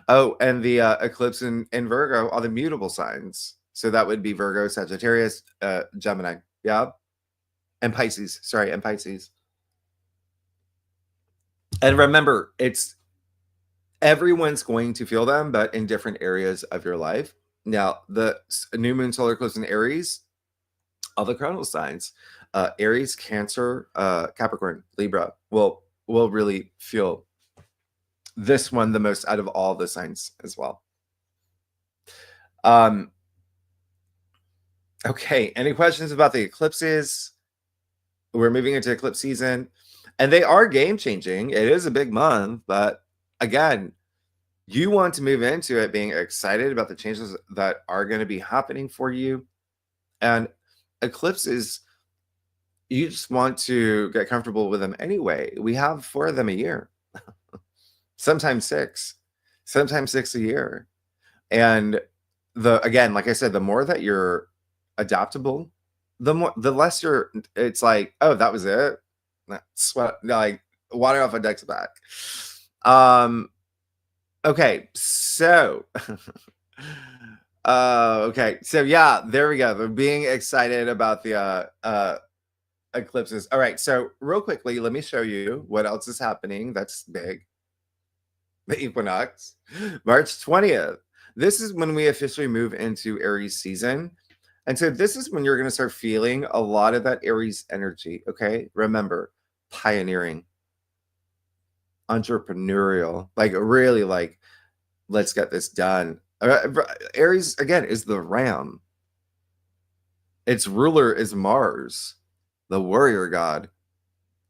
Oh, and the eclipse in Virgo are the mutable signs. So that would be Virgo, Sagittarius, Gemini. Yeah. And Pisces. Sorry, and Pisces. And remember, it's everyone's going to feel them, but in different areas of your life. Now, the new moon solar eclipse in Aries, all the cardinal signs, Aries, Cancer, Capricorn, Libra will really feel this one the most out of all the signs as well. Okay, any questions about the eclipses? We're moving into eclipse season, and they are game changing. It is a big month, but again, you want to move into it being excited about the changes that are going to be happening for you. And eclipses, you just want to get comfortable with them anyway. We have 4 of them a year, sometimes 6, sometimes 6 a year. And again, like I said, the more that you're adaptable, the less it's like, oh, that was it. Sweat, like water off a duck's back. Okay, so okay, so yeah, there we go. We're being excited about the eclipses. All right, so real quickly, let me show you what else is happening that's big. The equinox, March 20th. This is when we officially move into Aries season. And so this is when you're going to start feeling a lot of that Aries energy. Okay, remember, pioneering, entrepreneurial, like really like, let's get this done. Aries, again, is the ram. Its ruler is Mars, the warrior god.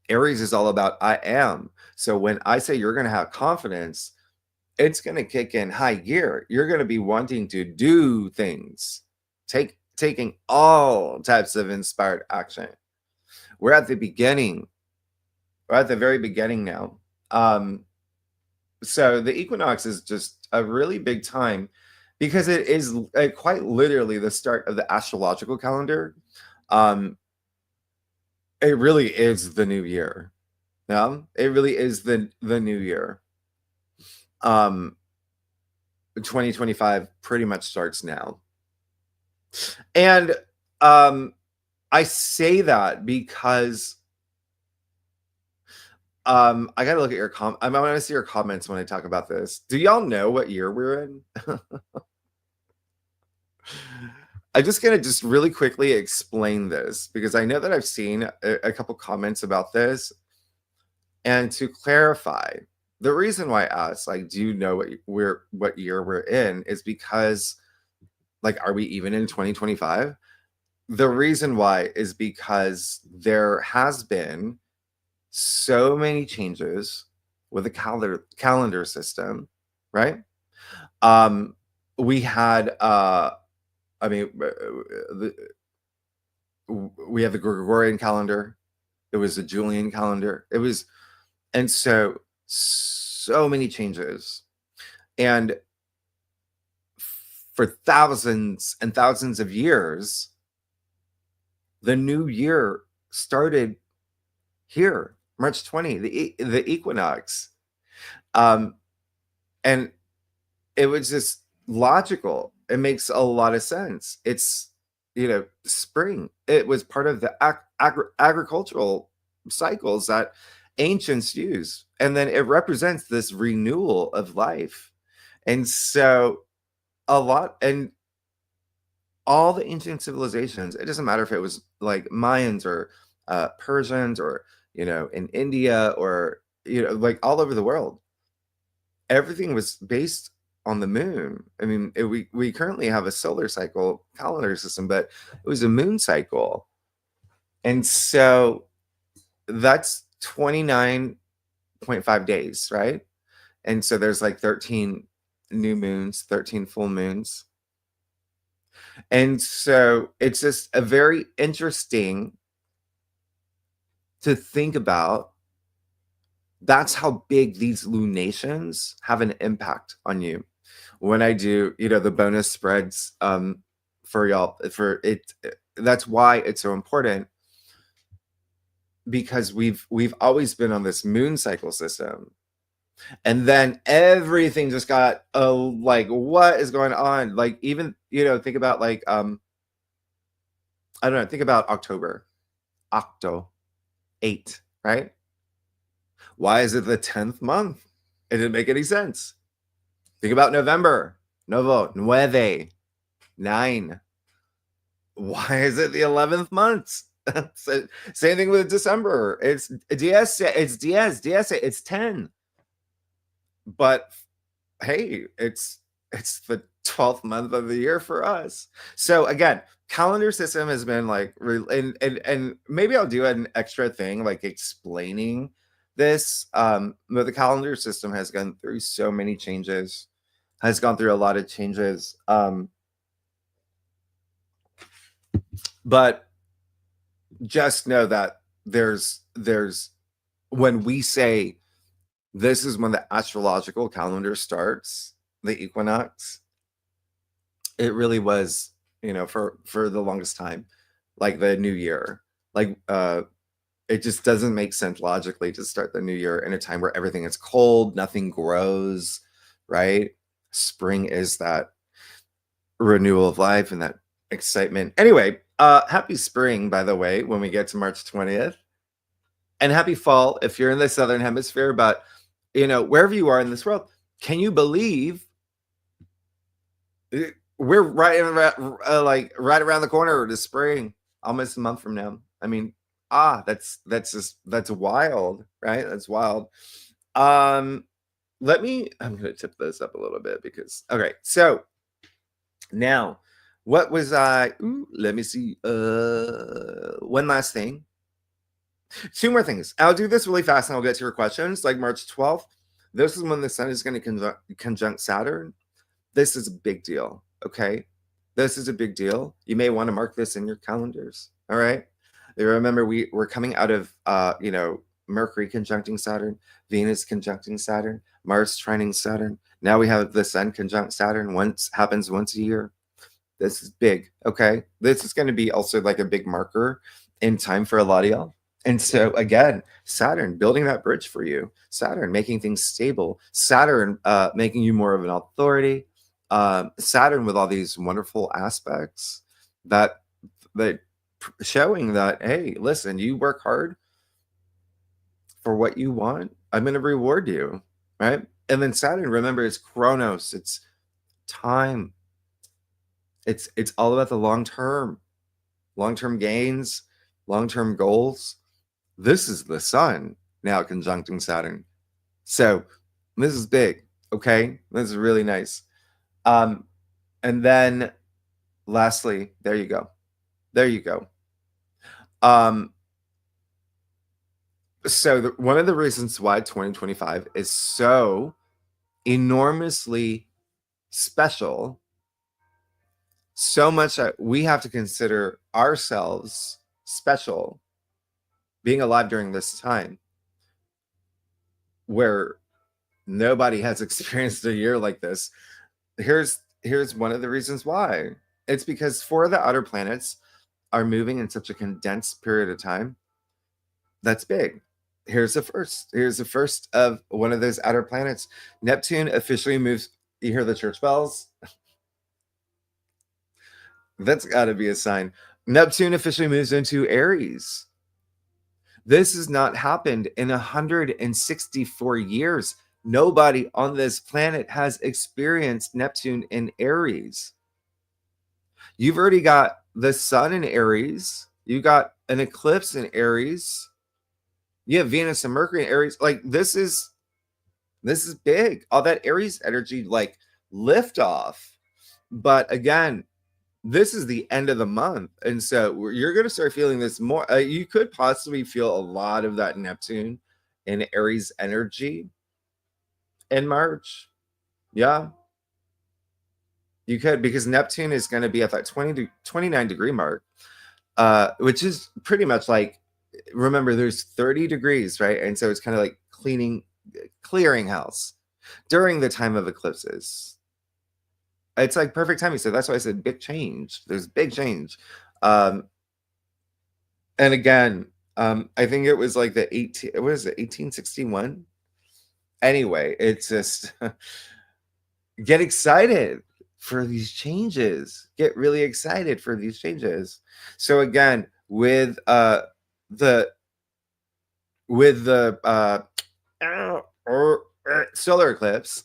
Aries is all about I am. So when I say you're going to have confidence, it's going to kick in high gear. You're going to be wanting to do things, taking all types of inspired action. We're at the beginning. We're at the very beginning now. So the equinox is just a really big time because it is quite literally the start of the astrological calendar. It really is the new year. Yeah, it really is the new year. 2025 pretty much starts now. And I say that because I gotta look at your I want to see your comments when I talk about this. Do y'all know what year we're in? I'm just gonna just really quickly explain this because I know that I've seen a couple comments about this. And to clarify, the reason why I asked, like, do you know what year we're in, is because, like, are we even in 2025? The reason why is because there has been so many changes with the calendar system, right? We had we have the Gregorian calendar. It was the Julian calendar. It was, and so many changes. And for thousands and thousands of years, the new year started here, March 20, the equinox. And it was just logical. It makes a lot of sense. It's, spring. It was part of the agricultural cycles that ancients used. And then it represents this renewal of life. And so and all the ancient civilizations, it doesn't matter if it was like Mayans or Persians or, in India or, like all over the world, everything was based on the moon. I mean, we currently have a solar cycle calendar system, but it was a moon cycle. And so that's 29.5 days, right? And so there's like 13 new moons, 13 full moons. And so it's just a very interesting to think about. That's how big these lunations have an impact on you. When I do, the bonus spreads for y'all, for it, that's why it's so important, because we've always been on this moon cycle system. And then everything just got like, what is going on? Like, even, think about like I don't know, think about October. Octo 8, right? Why is it the 10th month? It didn't make any sense. Think about November. Novo, nueve, 9. Why is it the 11th month? So, same thing with December. It's Diez, it's 10. But hey, it's the 12th month of the year for us. So again, calendar system has been like, and maybe I'll do an extra thing like explaining this. But the calendar system has gone through so many changes, has gone through a lot of changes. But just know that there's when we say this is when the astrological calendar starts, the equinox, it really was, for the longest time, like the new year. Like it just doesn't make sense logically to start the new year in a time where everything is cold, nothing grows, right? Spring is that renewal of life and that excitement. Anyway, happy spring, by the way, when we get to March 20th. And happy fall if you're in the southern hemisphere. But wherever you are in this world, can you believe we're right around the corner to spring, almost a month from now? I mean, that's wild, right? That's wild. I'm gonna tip this up a little bit because, okay, so now what was let me see, one last thing. Two more things. I'll do this really fast and I'll get to your questions. Like March 12th, this is when the sun is going to conjunct Saturn. This is a big deal. Okay. This is a big deal. You may want to mark this in your calendars. All right. Remember, we're coming out of, Mercury conjuncting Saturn, Venus conjuncting Saturn, Mars trining Saturn. Now we have the sun conjunct Saturn. Happens once a year. This is big. Okay. This is going to be also like a big marker in time for a lot of y'all. And so again, Saturn building that bridge for you, Saturn making things stable, Saturn making you more of an authority, Saturn with all these wonderful aspects that showing that, hey, listen, you work hard for what you want, I'm going to reward you, right? And then Saturn, remember, it's Chronos, it's time. It's all about the long-term gains, long-term goals. This is the sun now conjuncting Saturn. So this is big, okay? This is really nice. And then lastly, there you go. So one of the reasons why 2025 is so enormously special, so much that we have to consider ourselves special, being alive during this time where nobody has experienced a year like this. Here's one of the reasons why. It's because 4 of the outer planets are moving in such a condensed period of time. That's big. Here's the first of one of those outer planets. Neptune officially moves. You hear the church bells? That's got to be a sign. Neptune officially moves into Aries. This has not happened in 164 years. Nobody on this planet has experienced Neptune in Aries. You've already got the sun in Aries. You got an eclipse in Aries. You have Venus and Mercury in Aries. Like, this is big. All that Aries energy, like, lift off. But again, this is the end of the month. And so you're going to start feeling this more. You could possibly feel a lot of that Neptune and Aries energy in March. Yeah. You could, because Neptune is going to be at that 29 degree mark, which is pretty much like, remember, there's 30 degrees, right? And so it's kind of like clearing house during the time of eclipses. It's like perfect timing. So that's why I said big change. There's big change. And again, I think it was like 1861 Anyway, it's just get excited for these changes. Get really excited for these changes. So again, the with the solar eclipse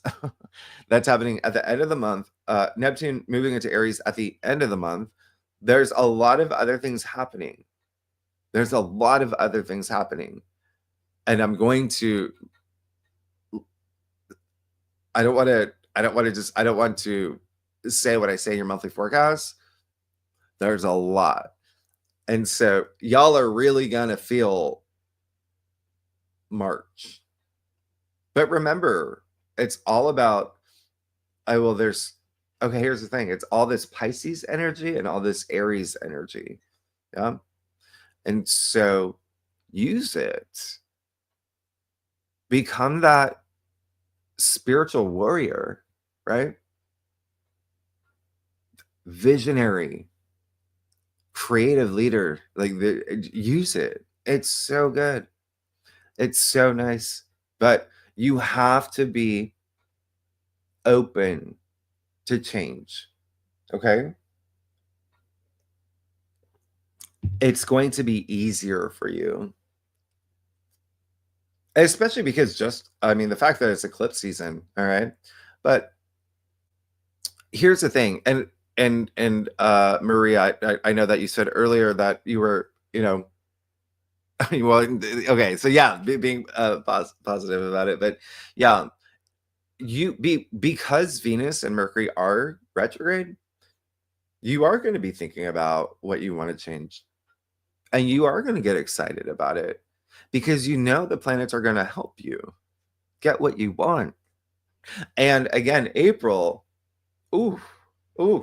that's happening at the end of the month, Neptune moving into Aries at the end of the month, there's a lot of other things happening. There's a lot of other things happening. And I'm going to I don't want to say what I say in your monthly forecast. There's a lot. And so y'all are really gonna feel March. But remember, it's all about okay, here's the thing. It's all this Pisces energy and all this Aries energy. Yeah. And so use it. Become that spiritual warrior, right? Visionary, creative leader. Use it. It's so good. It's so nice. But you have to be open to change. Okay? It's going to be easier for you. Especially because the fact that it's eclipse season, all right? But here's the thing, and Maria, I know that you said earlier that you were, well, okay, so yeah, being positive about it, but yeah, because Venus and Mercury are retrograde, you are going to be thinking about what you want to change, and you are going to get excited about it because the planets are going to help you get what you want. And again, April, ooh,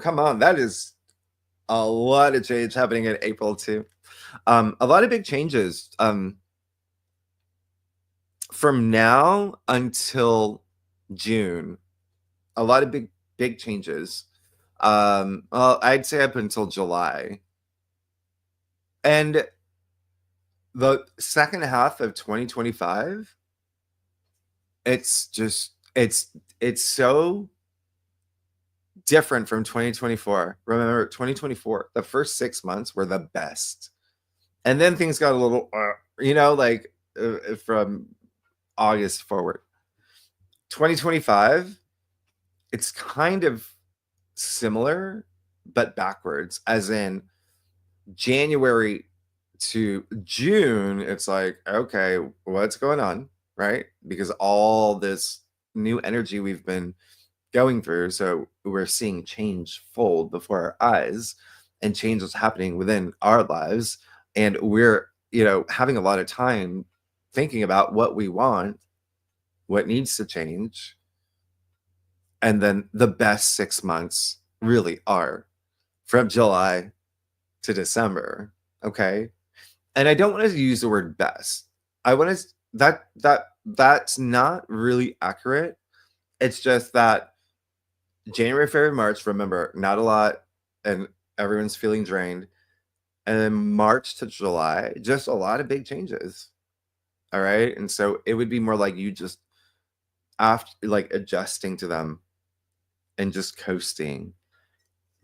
come on, that is a lot of change happening in April too. A lot of big changes from now until June. A lot of big changes. Well, I'd say up until July. And the second half of 2025, it's so different from 2024. Remember, 2024, the first 6 months were the best. And then things got a little, from August forward. 2025, it's kind of similar, but backwards, as in January to June, it's like, okay, what's going on, right? Because all this new energy we've been going through, so we're seeing change fold before our eyes, and change is happening within our lives, and we're having a lot of time thinking about what we want, what needs to change. And then the best 6 months really are from July to December. Okay. And I don't want to use the word best. I want to that's not really accurate. It's just that January, February, March, remember, not a lot, and everyone's feeling drained. And then March to July, just a lot of big changes. All right. And so it would be more like you just after adjusting to them and just coasting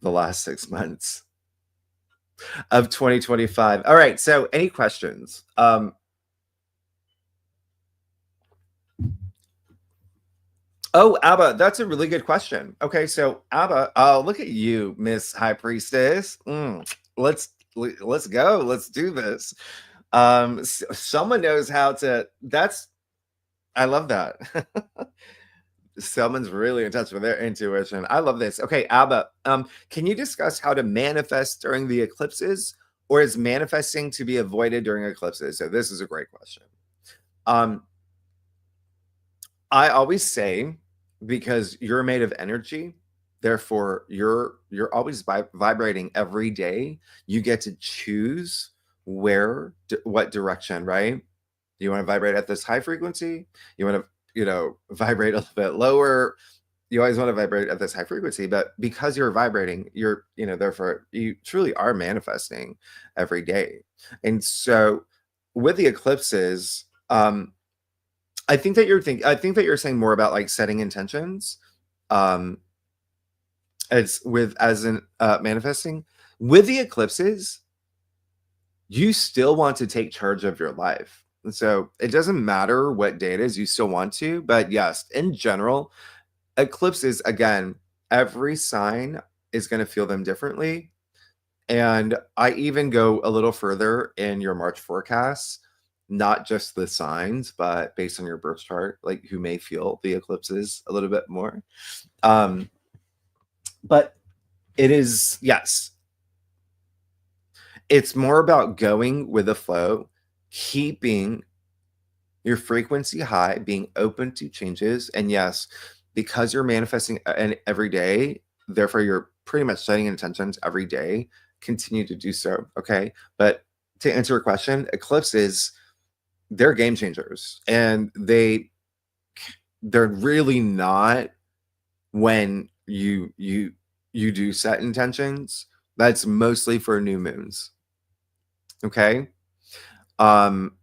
the last 6 months of 2025. All right. So any questions? Oh, Abba, that's a really good question. Okay, so Abba, look at you, Miss High Priestess. Let's go. Let's do this. Someone knows how to. I love that. Someone's really in touch with their intuition. I love this. Okay, Abba, can you discuss how to manifest during the eclipses, or is manifesting to be avoided during eclipses? So this is a great question. I always say, because you're made of energy, therefore you're always vibrating every day. You get to choose what direction, right? You want to vibrate at this high frequency, you want to vibrate a little bit lower. You always want to vibrate at this high frequency, but because you're vibrating, therefore you truly are manifesting every day. And so with the eclipses, I think that you're saying more about like setting intentions, um, as in manifesting. With the eclipses, you still want to take charge of your life. And so it doesn't matter what day it is, you still want to. But yes, in general, eclipses, again, every sign is going to feel them differently. And I even go a little further in your March forecasts, not just the signs, but based on your birth chart, like who may feel the eclipses a little bit more. Um, but it is, yes, it's more about going with the flow, keeping your frequency high, being open to changes. And yes, because you're manifesting every day, therefore you're pretty much setting intentions every day. Continue to do so. Okay. But to answer your question, eclipses, they're game changers. And they're really not when you do set intentions. That's mostly for new moons. Okay. Um,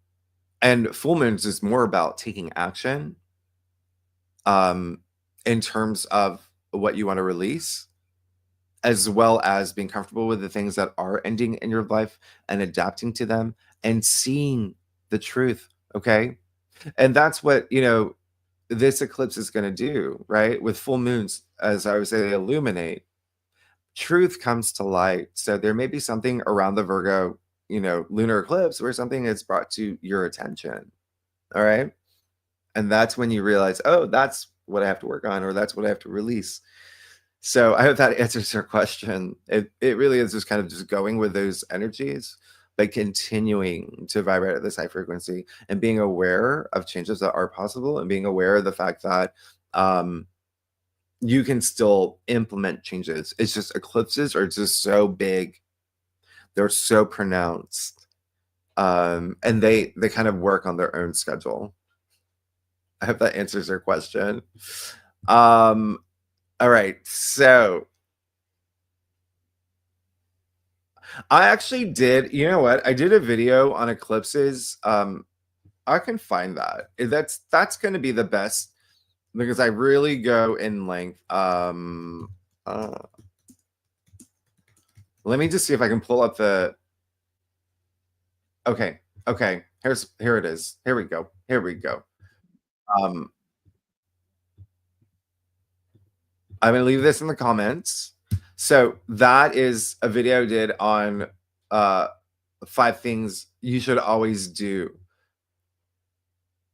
and full moons is more about taking action, um, in terms of what you want to release, as well as being comfortable with the things that are ending in your life and adapting to them and seeing the truth. Okay. And that's what, this eclipse is going to do, right? With full moons, as I would say, they illuminate, truth comes to light. So there may be something around the Virgo, lunar eclipse where something is brought to your attention. All right. And that's when you realize, oh, that's what I have to work on, or that's what I have to release. So I hope that answers your question. It really is just kind of just going with those energies, but continuing to vibrate at this high frequency and being aware of changes that are possible, and being aware of the fact that you can still implement changes. It's just eclipses are just so big. They're so pronounced. And they kind of work on their own schedule. I hope that answers your question. All right. So I actually did, you know what? I did a video on eclipses. I can find that. That's going to be the best, because I really go in length. Let me just see if I can pull up the. Okay. Here it is. Here we go. I'm gonna leave this in the comments. So that is a video I did on 5 things you should always do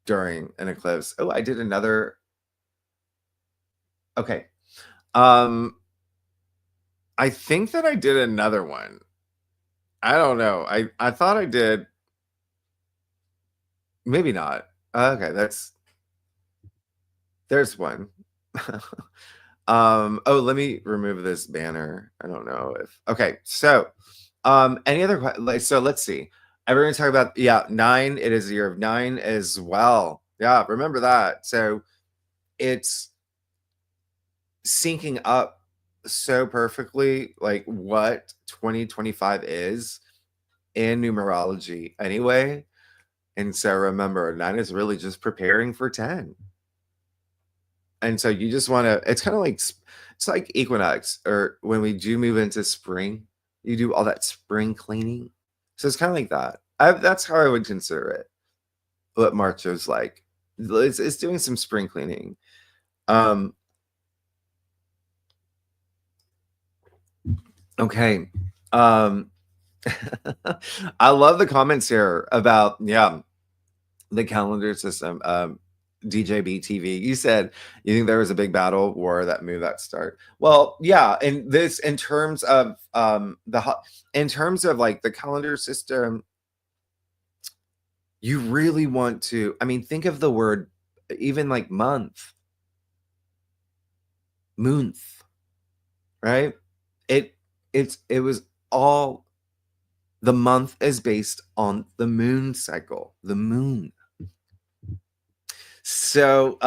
during an eclipse. Oh, I did another. Okay. I think that I did another one. I don't know. I thought I did. Maybe not. Okay, there's one. Let me remove this banner. I don't know if. Okay, so any other so let's see. Everyone's talking about 9. It is a year of 9 as well. Yeah, remember that. So it's syncing up so perfectly, like what 2025 is in numerology anyway. And so remember, 9 is really just preparing for 10. And so you just want to, it's kind of like, it's like equinox, or when we do move into spring, you do all that spring cleaning. So it's kind of like that. That's how I would consider it. What March is like. It's doing some spring cleaning. Okay. I love the comments here about, the calendar system. DJB TV, you said you think there was a big battle war that moved that start. Well, yeah, and this in terms of in terms of like the calendar system, you really want to, I mean, think of the word, even like month, right? It was all, the month is based on the moon cycle, the moon. So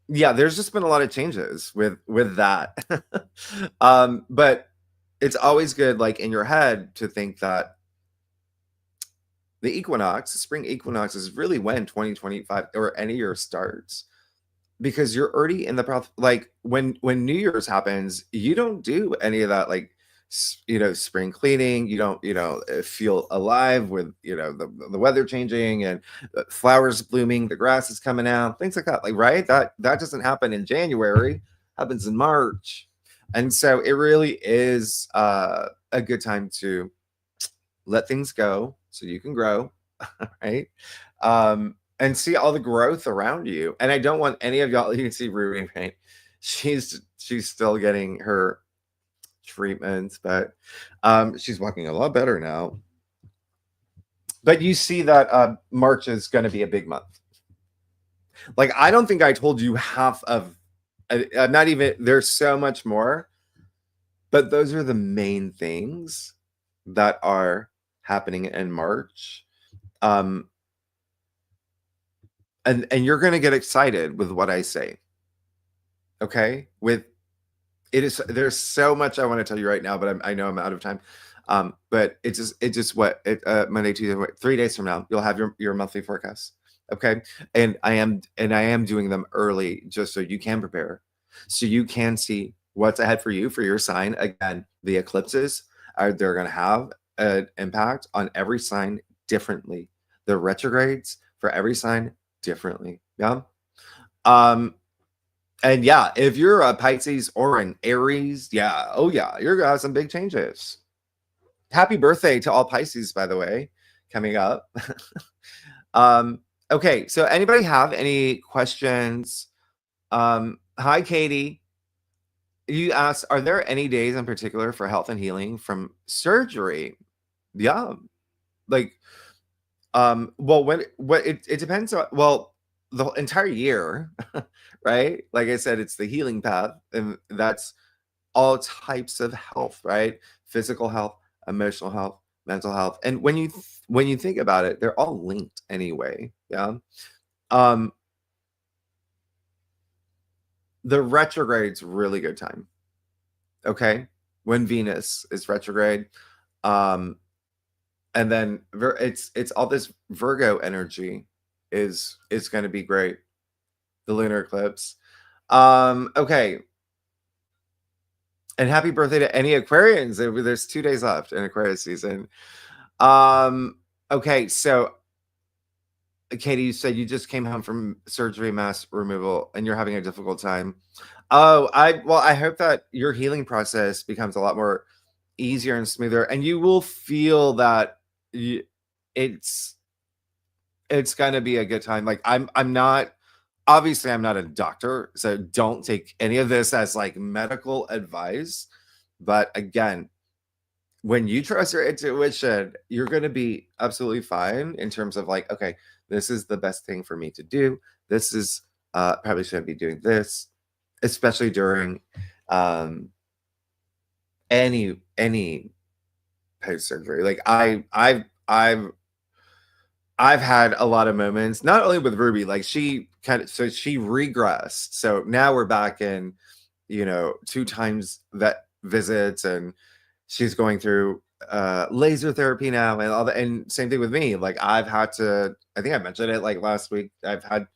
there's just been a lot of changes with that. But it's always good, like in your head, to think that the equinox, the spring equinox, is really when 2025 or any year starts, because you're already in the like when New Year's happens, you don't do any of that, like spring cleaning. You don't feel alive with the weather changing and flowers blooming, the grass is coming out, things like that. Like, right, that doesn't happen in January, happens in March. And so it really is a good time to let things go so you can grow, right? And see all the growth around you. And I don't want any of y'all, you can see Ruby, right? She's still getting her treatments, but she's walking a lot better now. But you see that March is going to be a big month. Like, I don't think I told you half of, not even, there's so much more, but those are the main things that are happening in March. And you're going to get excited with what I say. Okay? There's so much I want to tell you right now, but I know I'm out of time. But it's just Monday, Tuesday, 3 days from now, you'll have your monthly forecast. Okay. And I am doing them early just so you can prepare, so you can see what's ahead for you, for your sign. Again, the eclipses they're going to have an impact on every sign differently. The retrogrades for every sign differently. Yeah. And yeah, if you're a Pisces or an Aries, yeah, oh yeah, you're gonna have some big changes. Happy birthday to all Pisces, by the way, coming up. Okay, so anybody have any questions? Hi, Katie. You asked, are there any days in particular for health and healing from surgery? Yeah, like, well, it depends on, well, the entire year, right? Like I said, it's the healing path, and that's all types of health, right? Physical health, emotional health, mental health. And when you think about it, they're all linked anyway. Yeah. The retrograde's really good time. Okay. When Venus is retrograde. And then it's all this Virgo energy is going to be great. The lunar eclipse. Okay. And happy birthday to any Aquarians. There's 2 days left in Aquarius season. Okay, so Katie, you said you just came home from surgery, mass removal, and you're having a difficult time. Oh, I hope that your healing process becomes a lot more easier and smoother, and you will feel that it's going to be a good time. Like, I'm not, obviously I'm not a doctor, so don't take any of this as like medical advice. But again, when you trust your intuition, you're going to be absolutely fine in terms of like, okay, this is the best thing for me to do. This is probably shouldn't be doing this, especially during any post surgery. Like, I've had a lot of moments, not only with Ruby, like she regressed. So now we're back in, 2 times vet visits, and she's going through laser therapy now and all that. And same thing with me. Like, I've had to, I think I mentioned it like last week, I've had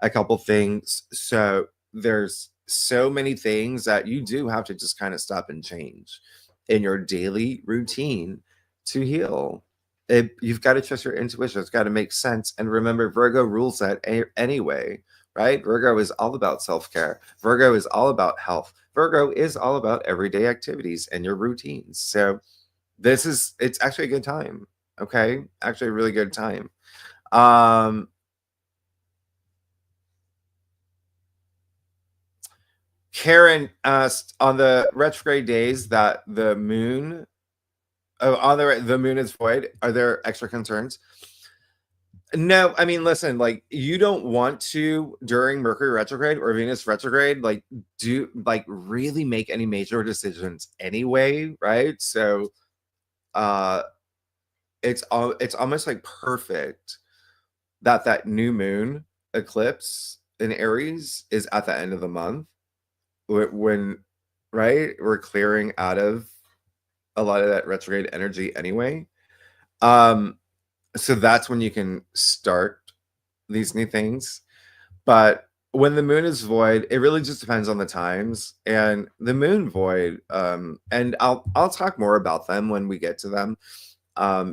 a couple things. So there's so many things that you do have to just kind of stop and change in your daily routine to heal. You've got to trust your intuition. It's got to make sense. And remember, Virgo rules that anyway, right? Virgo is all about self-care. Virgo is all about health. Virgo is all about everyday activities and your routines. So it's actually a good time. Okay. Actually a really good time. Karen asked, on the retrograde days that the moon, on the moon is void, are there extra concerns? No, I mean, listen, like, you don't want to, during Mercury retrograde or Venus retrograde, like, really make any major decisions anyway, right? So it's almost like perfect that new moon eclipse in Aries is at the end of the month, when right, we're clearing out of a lot of that retrograde energy anyway. So that's when you can start these new things. But when the moon is void, it really just depends on the times. And the moon void, and I'll talk more about them when we get to them.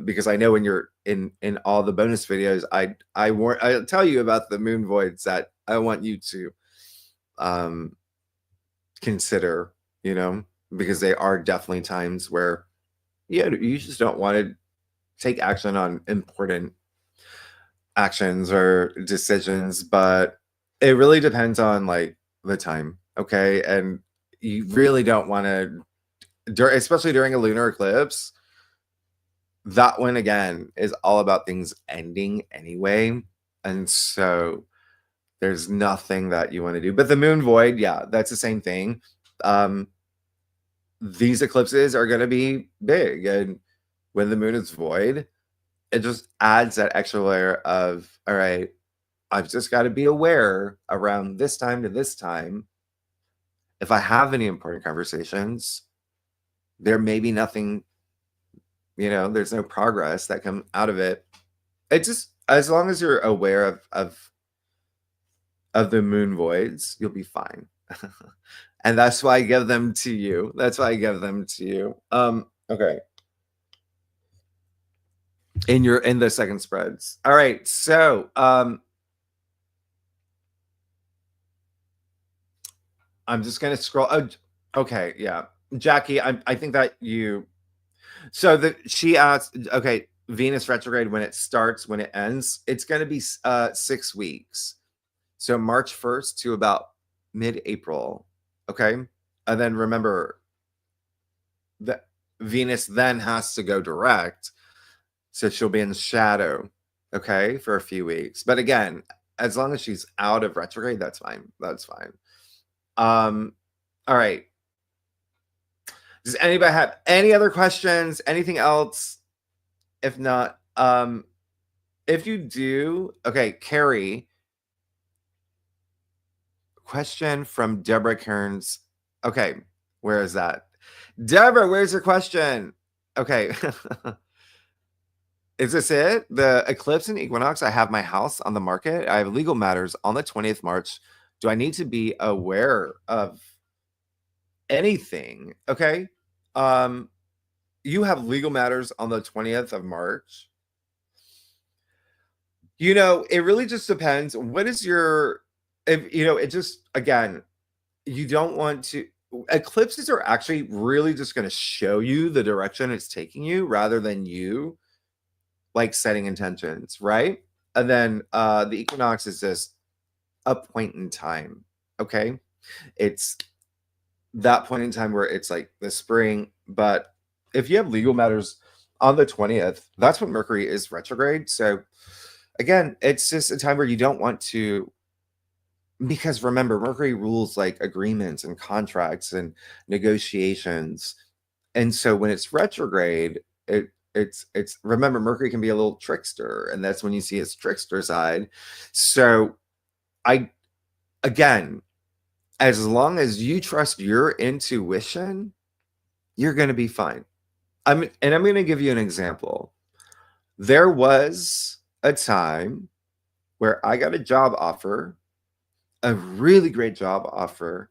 Because I know when you're in all the bonus videos, I tell you about the moon voids that I want you to um consider, you know, because they are definitely times where you just don't want to take action on important actions or decisions, but it really depends on like the time, okay? And you really don't want to, especially during a lunar eclipse. That one again is all about things ending anyway, and so there's nothing that you want to do. But the moon void, yeah, that's the same thing. Um, these eclipses are going to be big, and when the moon is void, it just adds that extra layer of, all right, I've just got to be aware around this time to this time. If I have any important conversations, there may be nothing, there's no progress that come out of it. It just, as long as you're aware of the moon voids, you'll be fine. And that's why I give them to you. That's why I give them to you. Okay. In the second spreads. All right. So I'm just gonna scroll. Oh, okay, yeah. Jackie, I think that you so she asked, okay, Venus retrograde, when it starts, when it ends, it's gonna be 6 weeks. So March 1st to about mid-April. Okay. And then remember that Venus then has to go direct. So she'll be in shadow, okay, for a few weeks. But again, as long as she's out of retrograde, that's fine. That's fine. All right. Does anybody have any other questions? Anything else? If not, if you do, okay, Carrie. Question from Deborah Kearns. Okay, where is that? Deborah, where's your question? Okay. Is this it? The eclipse and equinox. I have my house on the market. I have legal matters on the 20th March. Do I need to be aware of anything? Okay. You have legal matters on the 20th of March. It really just depends. What is your, if it just, again, you don't want to, eclipses are actually really just going to show you the direction it's taking you rather than you like setting intentions, right? And then the equinox is just a point in time. Okay. It's that point in time where it's like the spring. But if you have legal matters on the 20th, that's when Mercury is retrograde. So again, it's just a time where you don't want to, because remember, Mercury rules like agreements and contracts and negotiations. And so when it's retrograde, it's remember, Mercury can be a little trickster, and that's when you see its trickster side. So I again, as long as you trust your intuition, you're going to be fine. I'm going to give you an example. There was a time where I got a job offer, a really great job offer,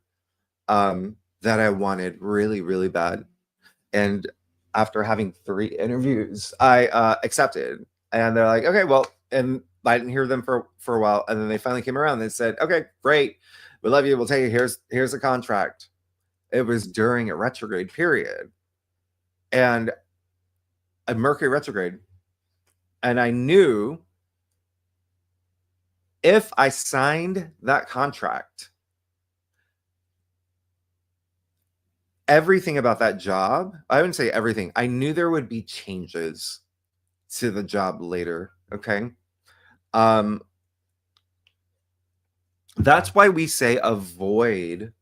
that I wanted really, really bad. And after having 3 interviews, I accepted. And they're like, okay, well, and I didn't hear them for a while. And then they finally came around and they said, okay, great. We love you. We'll take it. Here's a contract. It was during a retrograde period and a Mercury retrograde. And I knew if I signed that contract, everything about that job, I wouldn't say everything, I knew there would be changes to the job later. Okay. That's why we say avoid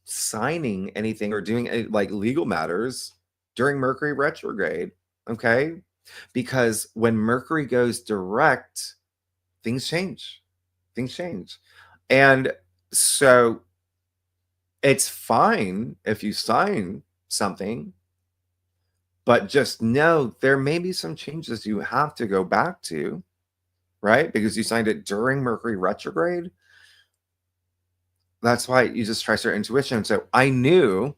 signing anything or doing like legal matters during Mercury retrograde. Okay. Because when Mercury goes direct, things change. Things change. And so it's fine if you sign something, But just know there may be some changes you have to go back to, right? Because you signed it during Mercury retrograde. That's why you just trust your intuition. So I knew,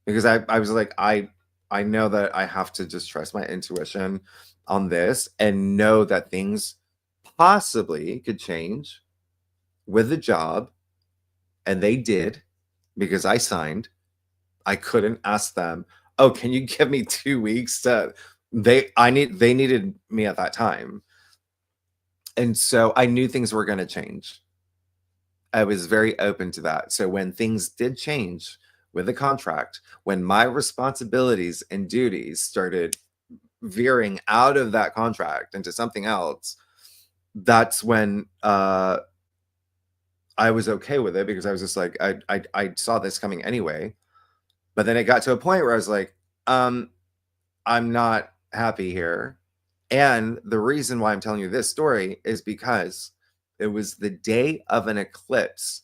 because I was like, I know that I have to just trust my intuition on this and know that things possibly could change with the job. And they did, because I signed. I couldn't ask them, oh, can you give me 2 weeks to they needed me at that time. And so I knew things were going to change. I was very open to that. So when things did change with the contract, when my responsibilities and duties started veering out of that contract into something else, that's when I was okay with it, because I was just like, I saw this coming anyway. But then it got to a point where I was like, I'm not happy here. And the reason why I'm telling you this story is because it was the day of an eclipse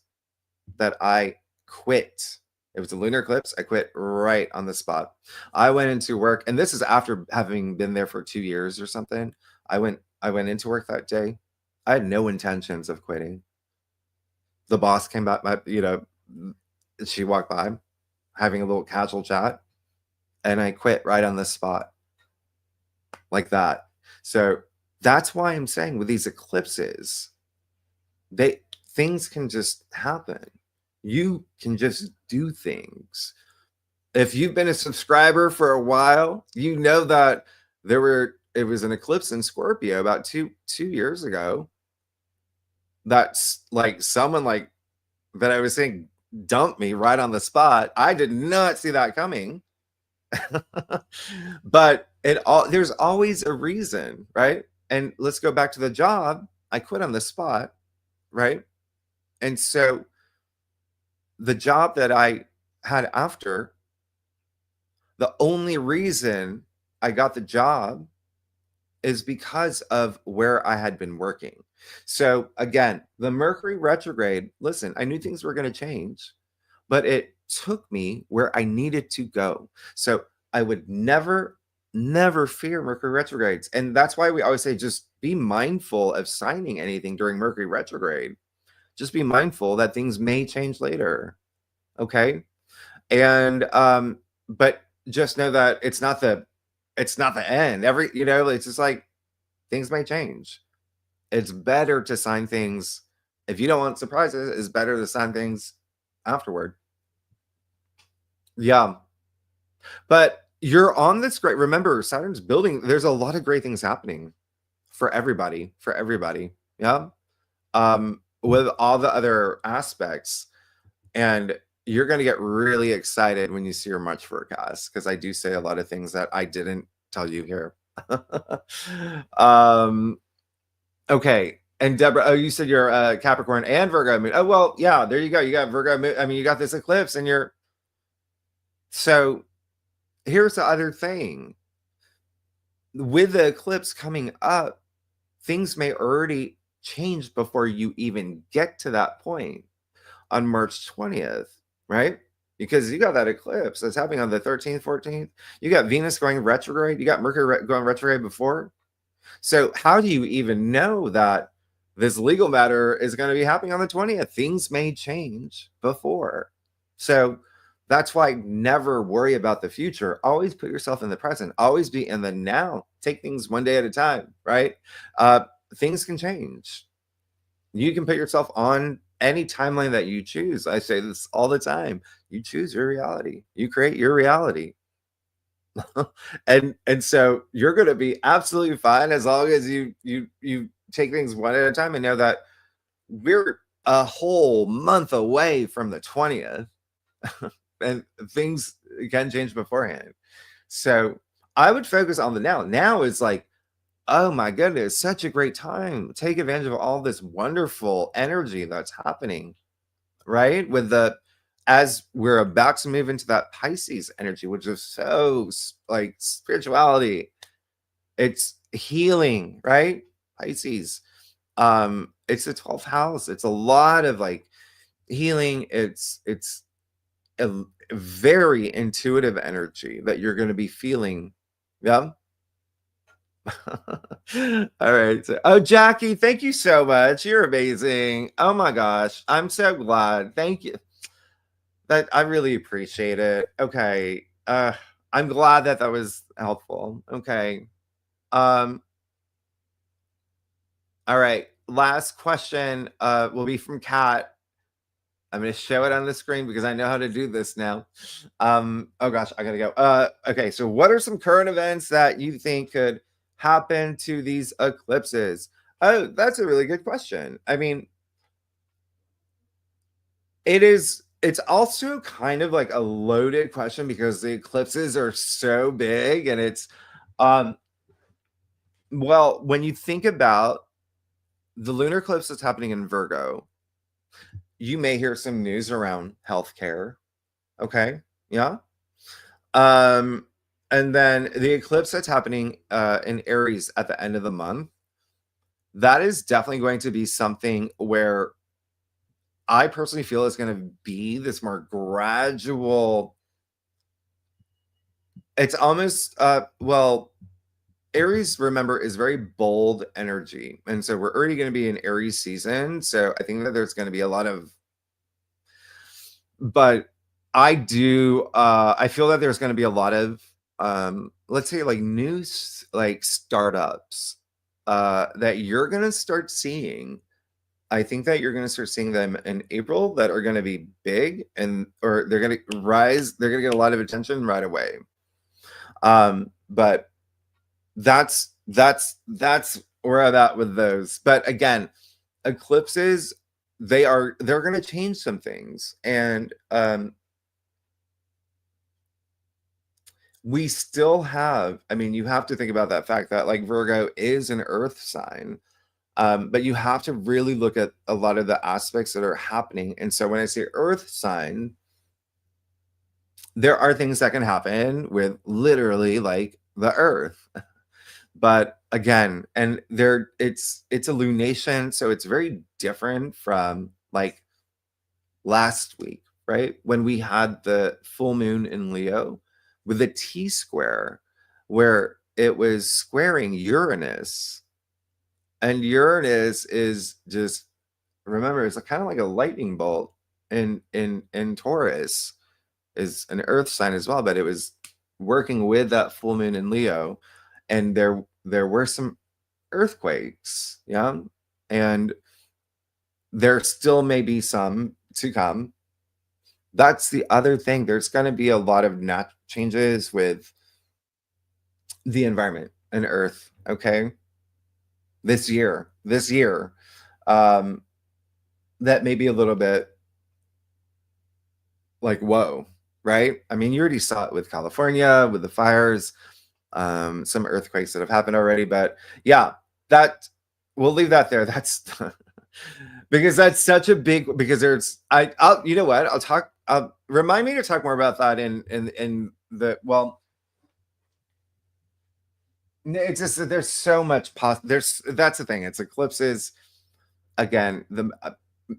that I quit. It was a lunar eclipse. I quit right on the spot. I went into work, and this is after having been there for 2 years or something. I went into work that day. I had no intentions of quitting. The boss came back, she walked by, having a little casual chat, and I quit right on the spot, like that. So that's why I'm saying with these eclipses, things can just happen. You can just do things. If you've been a subscriber for a while, you know that it was an eclipse in Scorpio about two years ago. That's like someone like that I was saying dumped me right on the spot. I did not see that coming. But there's always a reason, right? And let's go back to the job. I quit on the spot, right? And so the job that I had after, the only reason I got the job is because of where I had been working. So again, the Mercury retrograde, listen, I knew things were going to change, but it took me where I needed to go. So I would never fear Mercury retrogrades. And that's why we always say, just be mindful of signing anything during Mercury retrograde. Just be mindful that things may change later. Okay. And, but just know that it's not the end. It's just like things may change. It's better to sign things. If you don't want surprises, it's better to sign things afterward. Yeah. But you're on this great, remember, Saturn's building, there's a lot of great things happening for everybody. Yeah. With all the other aspects. And you're going to get really excited when you see your March forecast, because I do say a lot of things that I didn't tell you here. Okay. And Deborah, oh, you said you're Capricorn and Virgo moon. Oh, well, yeah, there you go. You got Virgo moon. I mean, you got this eclipse, and so here's the other thing. With the eclipse coming up, things may already change before you even get to that point on March 20th, right? Because you got that eclipse that's happening on the 13th, 14th. You got Venus going retrograde. You got Mercury going retrograde before. So how do you even know that this legal matter is going to be happening on the 20th? Things may change before. So that's why never worry about the future. Always put yourself in the present. Always be in the now. Take things one day at a time, right? Things can change. You can put yourself on any timeline that you choose. I say this all the time. You choose your reality. You create your reality. and so you're going to be absolutely fine as long as you take things one at a time and know that we're a whole month away from the 20th. And things can change beforehand. So I would focus on the now. Now is like, oh my goodness, such a great time. Take advantage of all this wonderful energy that's happening, right? As we're about to move into that Pisces energy, which is so like spirituality, it's healing, right? Pisces. It's the 12th house. It's a lot of like healing. It's a very intuitive energy that you're going to be feeling. Yeah. All right. Oh, Jackie, thank you so much. You're amazing. Oh my gosh. I'm so glad. Thank you. That I really appreciate it. Okay. I'm glad that that was helpful. Okay. Um, all right. Last question will be from Kat. I'm going to show it on the screen because I know how to do this now. Oh gosh, I gotta go. Okay, so what are some current events that you think could happen to these eclipses? Oh, that's a really good question. I mean, it's also kind of like a loaded question because the eclipses are so big and it's um well, when you think about the lunar eclipse that's happening in Virgo, you may hear some news around healthcare. Okay. Yeah. Um, and then the eclipse that's happening in Aries at the end of the month, that is definitely going to be something where I personally feel is going to be this more gradual. It's almost well, Aries, remember, is very bold energy. And so we're already going to be in Aries season. So I think that there's going to be a lot of, but I feel that there's going to be a lot of let's say like news like startups that you're going to start seeing. I think that you're going to start seeing them in April that are going to be big and or they're going to rise, they're going to get a lot of attention right away. But that's where I'm at with those. But again, eclipses, they're going to change some things. And we still have, I mean, you have to think about that fact that like Virgo is an earth sign. But you have to really look at a lot of the aspects that are happening. And so when I say earth sign, there are things that can happen with literally like the earth. But again, and there it's a lunation, so it's very different from like last week, right? When we had the full moon in Leo with a T square where it was squaring Uranus. And Uranus is just, remember, it's kind of like a lightning bolt in Taurus, is an earth sign as well, but it was working with that full moon in Leo, and there were some earthquakes, yeah, and there still may be some to come. That's the other thing. There's going to be a lot of changes with the environment and Earth. Okay, this year, um, that may be a little bit like whoa, right? I mean, you already saw it with California, with the fires, some earthquakes that have happened already. But yeah, that we'll leave that there. That's because that's such a big, because there's I'll you know what, I'll talk, remind me to talk more about that in the, well, it's just that there's so much there's, that's the thing, it's eclipses. Again, the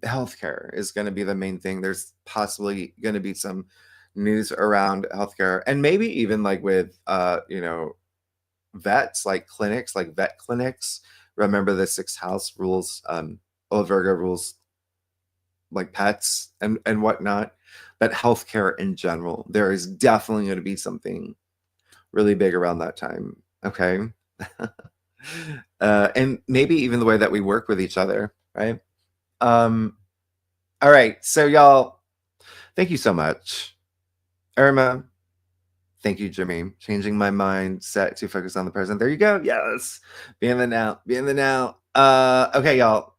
healthcare is going to be the main thing. There's possibly going to be some news around healthcare, and maybe even like with vets, like clinics, like vet clinics. Remember the sixth house rules, Virgo rules like pets and whatnot. But healthcare in general, there is definitely going to be something really big around that time. Okay. And maybe even the way that we work with each other, right? All right, so y'all, thank you so much. Irma, thank you, Jimmy. Changing my mindset to focus on the present. There you go. Yes. Be in the now. Be in the now. Okay, y'all.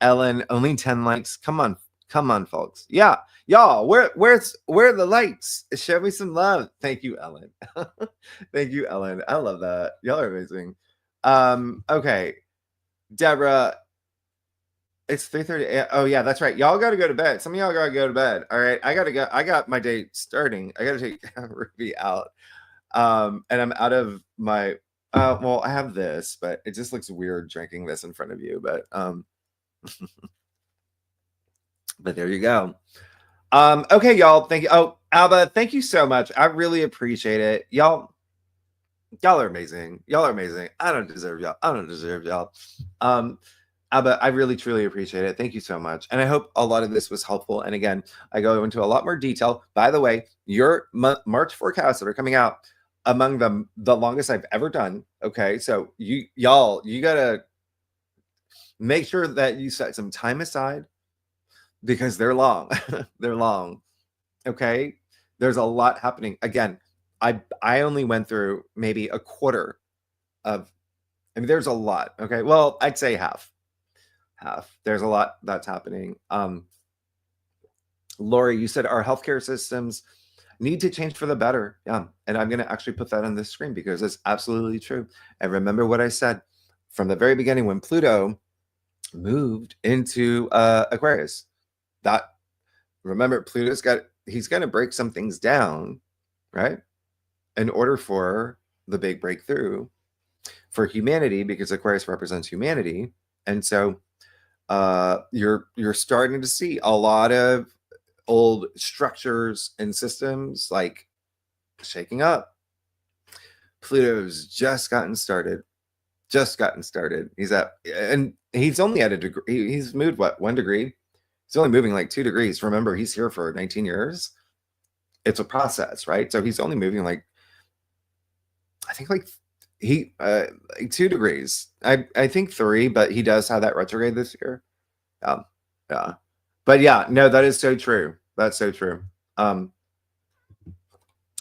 Ellen, only 10 likes. Come on. Come on, folks. Yeah. Y'all, where are the likes? Show me some love. Thank you, Ellen. Thank you, Ellen. I love that. Y'all are amazing. Okay. Deborah, it's 3:30. Oh yeah, that's right. Y'all got to go to bed. Some of y'all got to go to bed. All right, I got to go. I got my day starting. I got to take Ruby out. And I'm out of my. Well, I have this, but it just looks weird drinking this in front of you. But but there you go. Okay, y'all. Thank you. Oh, Alba, thank you so much. I really appreciate it. Y'all are amazing. Y'all are amazing. I don't deserve y'all. I don't deserve y'all. Alba, I really truly appreciate it. Thank you so much. And I hope a lot of this was helpful. And again, I go into a lot more detail. By the way, your March forecasts that are coming out among the longest I've ever done. Okay. So you gotta make sure that you set some time aside because they're long. They're long. Okay. There's a lot happening. Again, I only went through maybe a quarter of, I mean, there's a lot. Okay. Well, I'd say half. There's a lot that's happening. Lori, you said our healthcare systems need to change for the better. Yeah. And I'm going to actually put that on this screen because it's absolutely true. And remember what I said from the very beginning when Pluto moved into Aquarius. That, remember, he's going to break some things down, right? In order for the big breakthrough for humanity, because Aquarius represents humanity. And so you're starting to see a lot of old structures and systems like shaking up. Pluto's just gotten started. And he's only at a degree. He's moved what, 1 degree? He's only moving like 2 degrees. Remember, he's here for 19 years. It's a process, right? So he's only moving like, I think like 2 degrees. I think 3, but he does have that retrograde this year. Yeah. But yeah, no, that is so true. That's so true.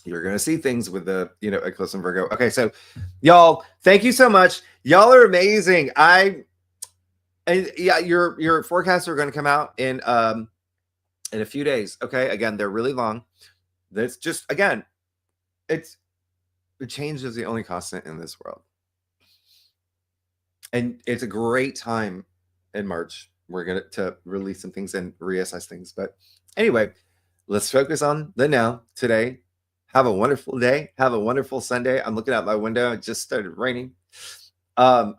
You're gonna see things with the Eclipse and Virgo. Okay, so y'all, thank you so much. Y'all are amazing. And yeah, your forecasts are gonna come out in a few days. Okay, again, they're really long. That's just, again, change is the only constant in this world. And it's a great time in March. We're going to release some things and reassess things. But anyway, let's focus on the now today. Have a wonderful day. Have a wonderful Sunday. I'm looking out my window. It just started raining. I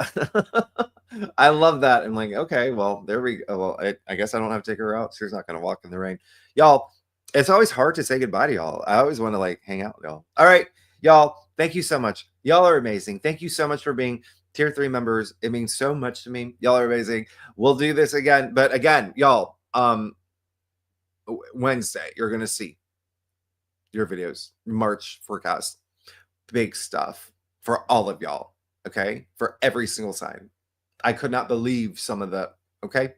love that. I'm like, okay, well, there we go. Well, I guess I don't have to take her out. She's not going to walk in the rain. Y'all, it's always hard to say goodbye to y'all. I always want to like hang out with y'all. All right, y'all, thank you so much. Y'all are amazing. Thank you so much for being Tier 3 members. It means so much to me. Y'all are amazing. We'll do this again. But again, y'all, Wednesday, you're going to see your videos, March forecast, big stuff for all of y'all. Okay. For every single sign. I could not believe some of the, okay.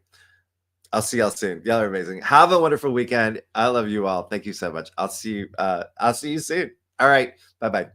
I'll see y'all soon. Y'all are amazing. Have a wonderful weekend. I love you all. Thank you so much. I'll see you soon. All right. Bye-bye.